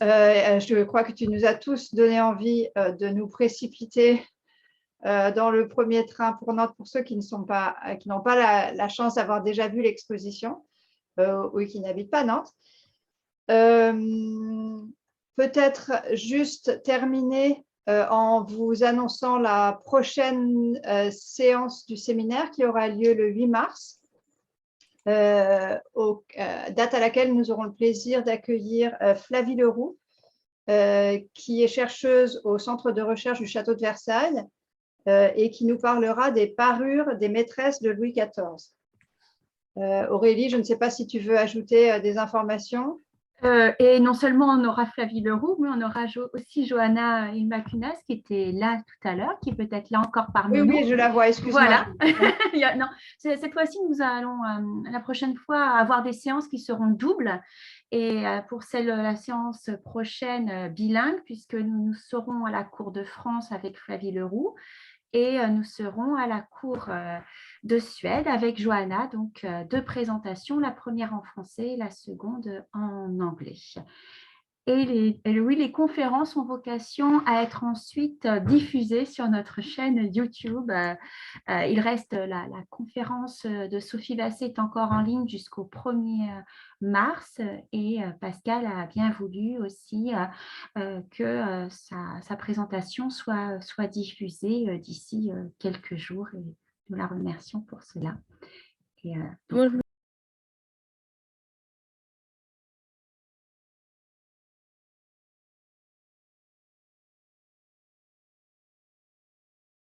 Je crois que tu nous as tous donné envie de nous précipiter dans le premier train pour Nantes, pour ceux qui n'ont pas la chance d'avoir déjà vu l'exposition ou qui n'habitent pas Nantes. Peut-être juste terminer en vous annonçant la prochaine séance du séminaire qui aura lieu le 8 mars, date à laquelle nous aurons le plaisir d'accueillir Flavie Leroux, qui est chercheuse au Centre de recherche du Château de Versailles et qui nous parlera des parures des maîtresses de Louis XIV. Aurélie, je ne sais pas si tu veux ajouter des informations. Et non seulement on aura Flavie Leroux, mais on aura aussi Johanna Immacunas qui était là tout à l'heure, qui est peut-être là encore parmi nous. Oui, je la vois, excuse-moi. Voilà. Non, cette fois-ci, nous allons la prochaine fois avoir des séances qui seront doubles. Et pour la séance prochaine, bilingue, puisque nous serons à la Cour de France avec Flavie Leroux. Et nous serons à la Cour de Suède avec Johanna, donc 2 présentations, la première en français et la seconde en anglais. Et oui, les conférences ont vocation à être ensuite diffusées sur notre chaîne YouTube. Il reste la conférence de Sophie Basset est encore en ligne jusqu'au 1er mars et Pascal a bien voulu aussi que sa présentation soit diffusée d'ici quelques jours et nous la remercions pour cela. Et, Moi,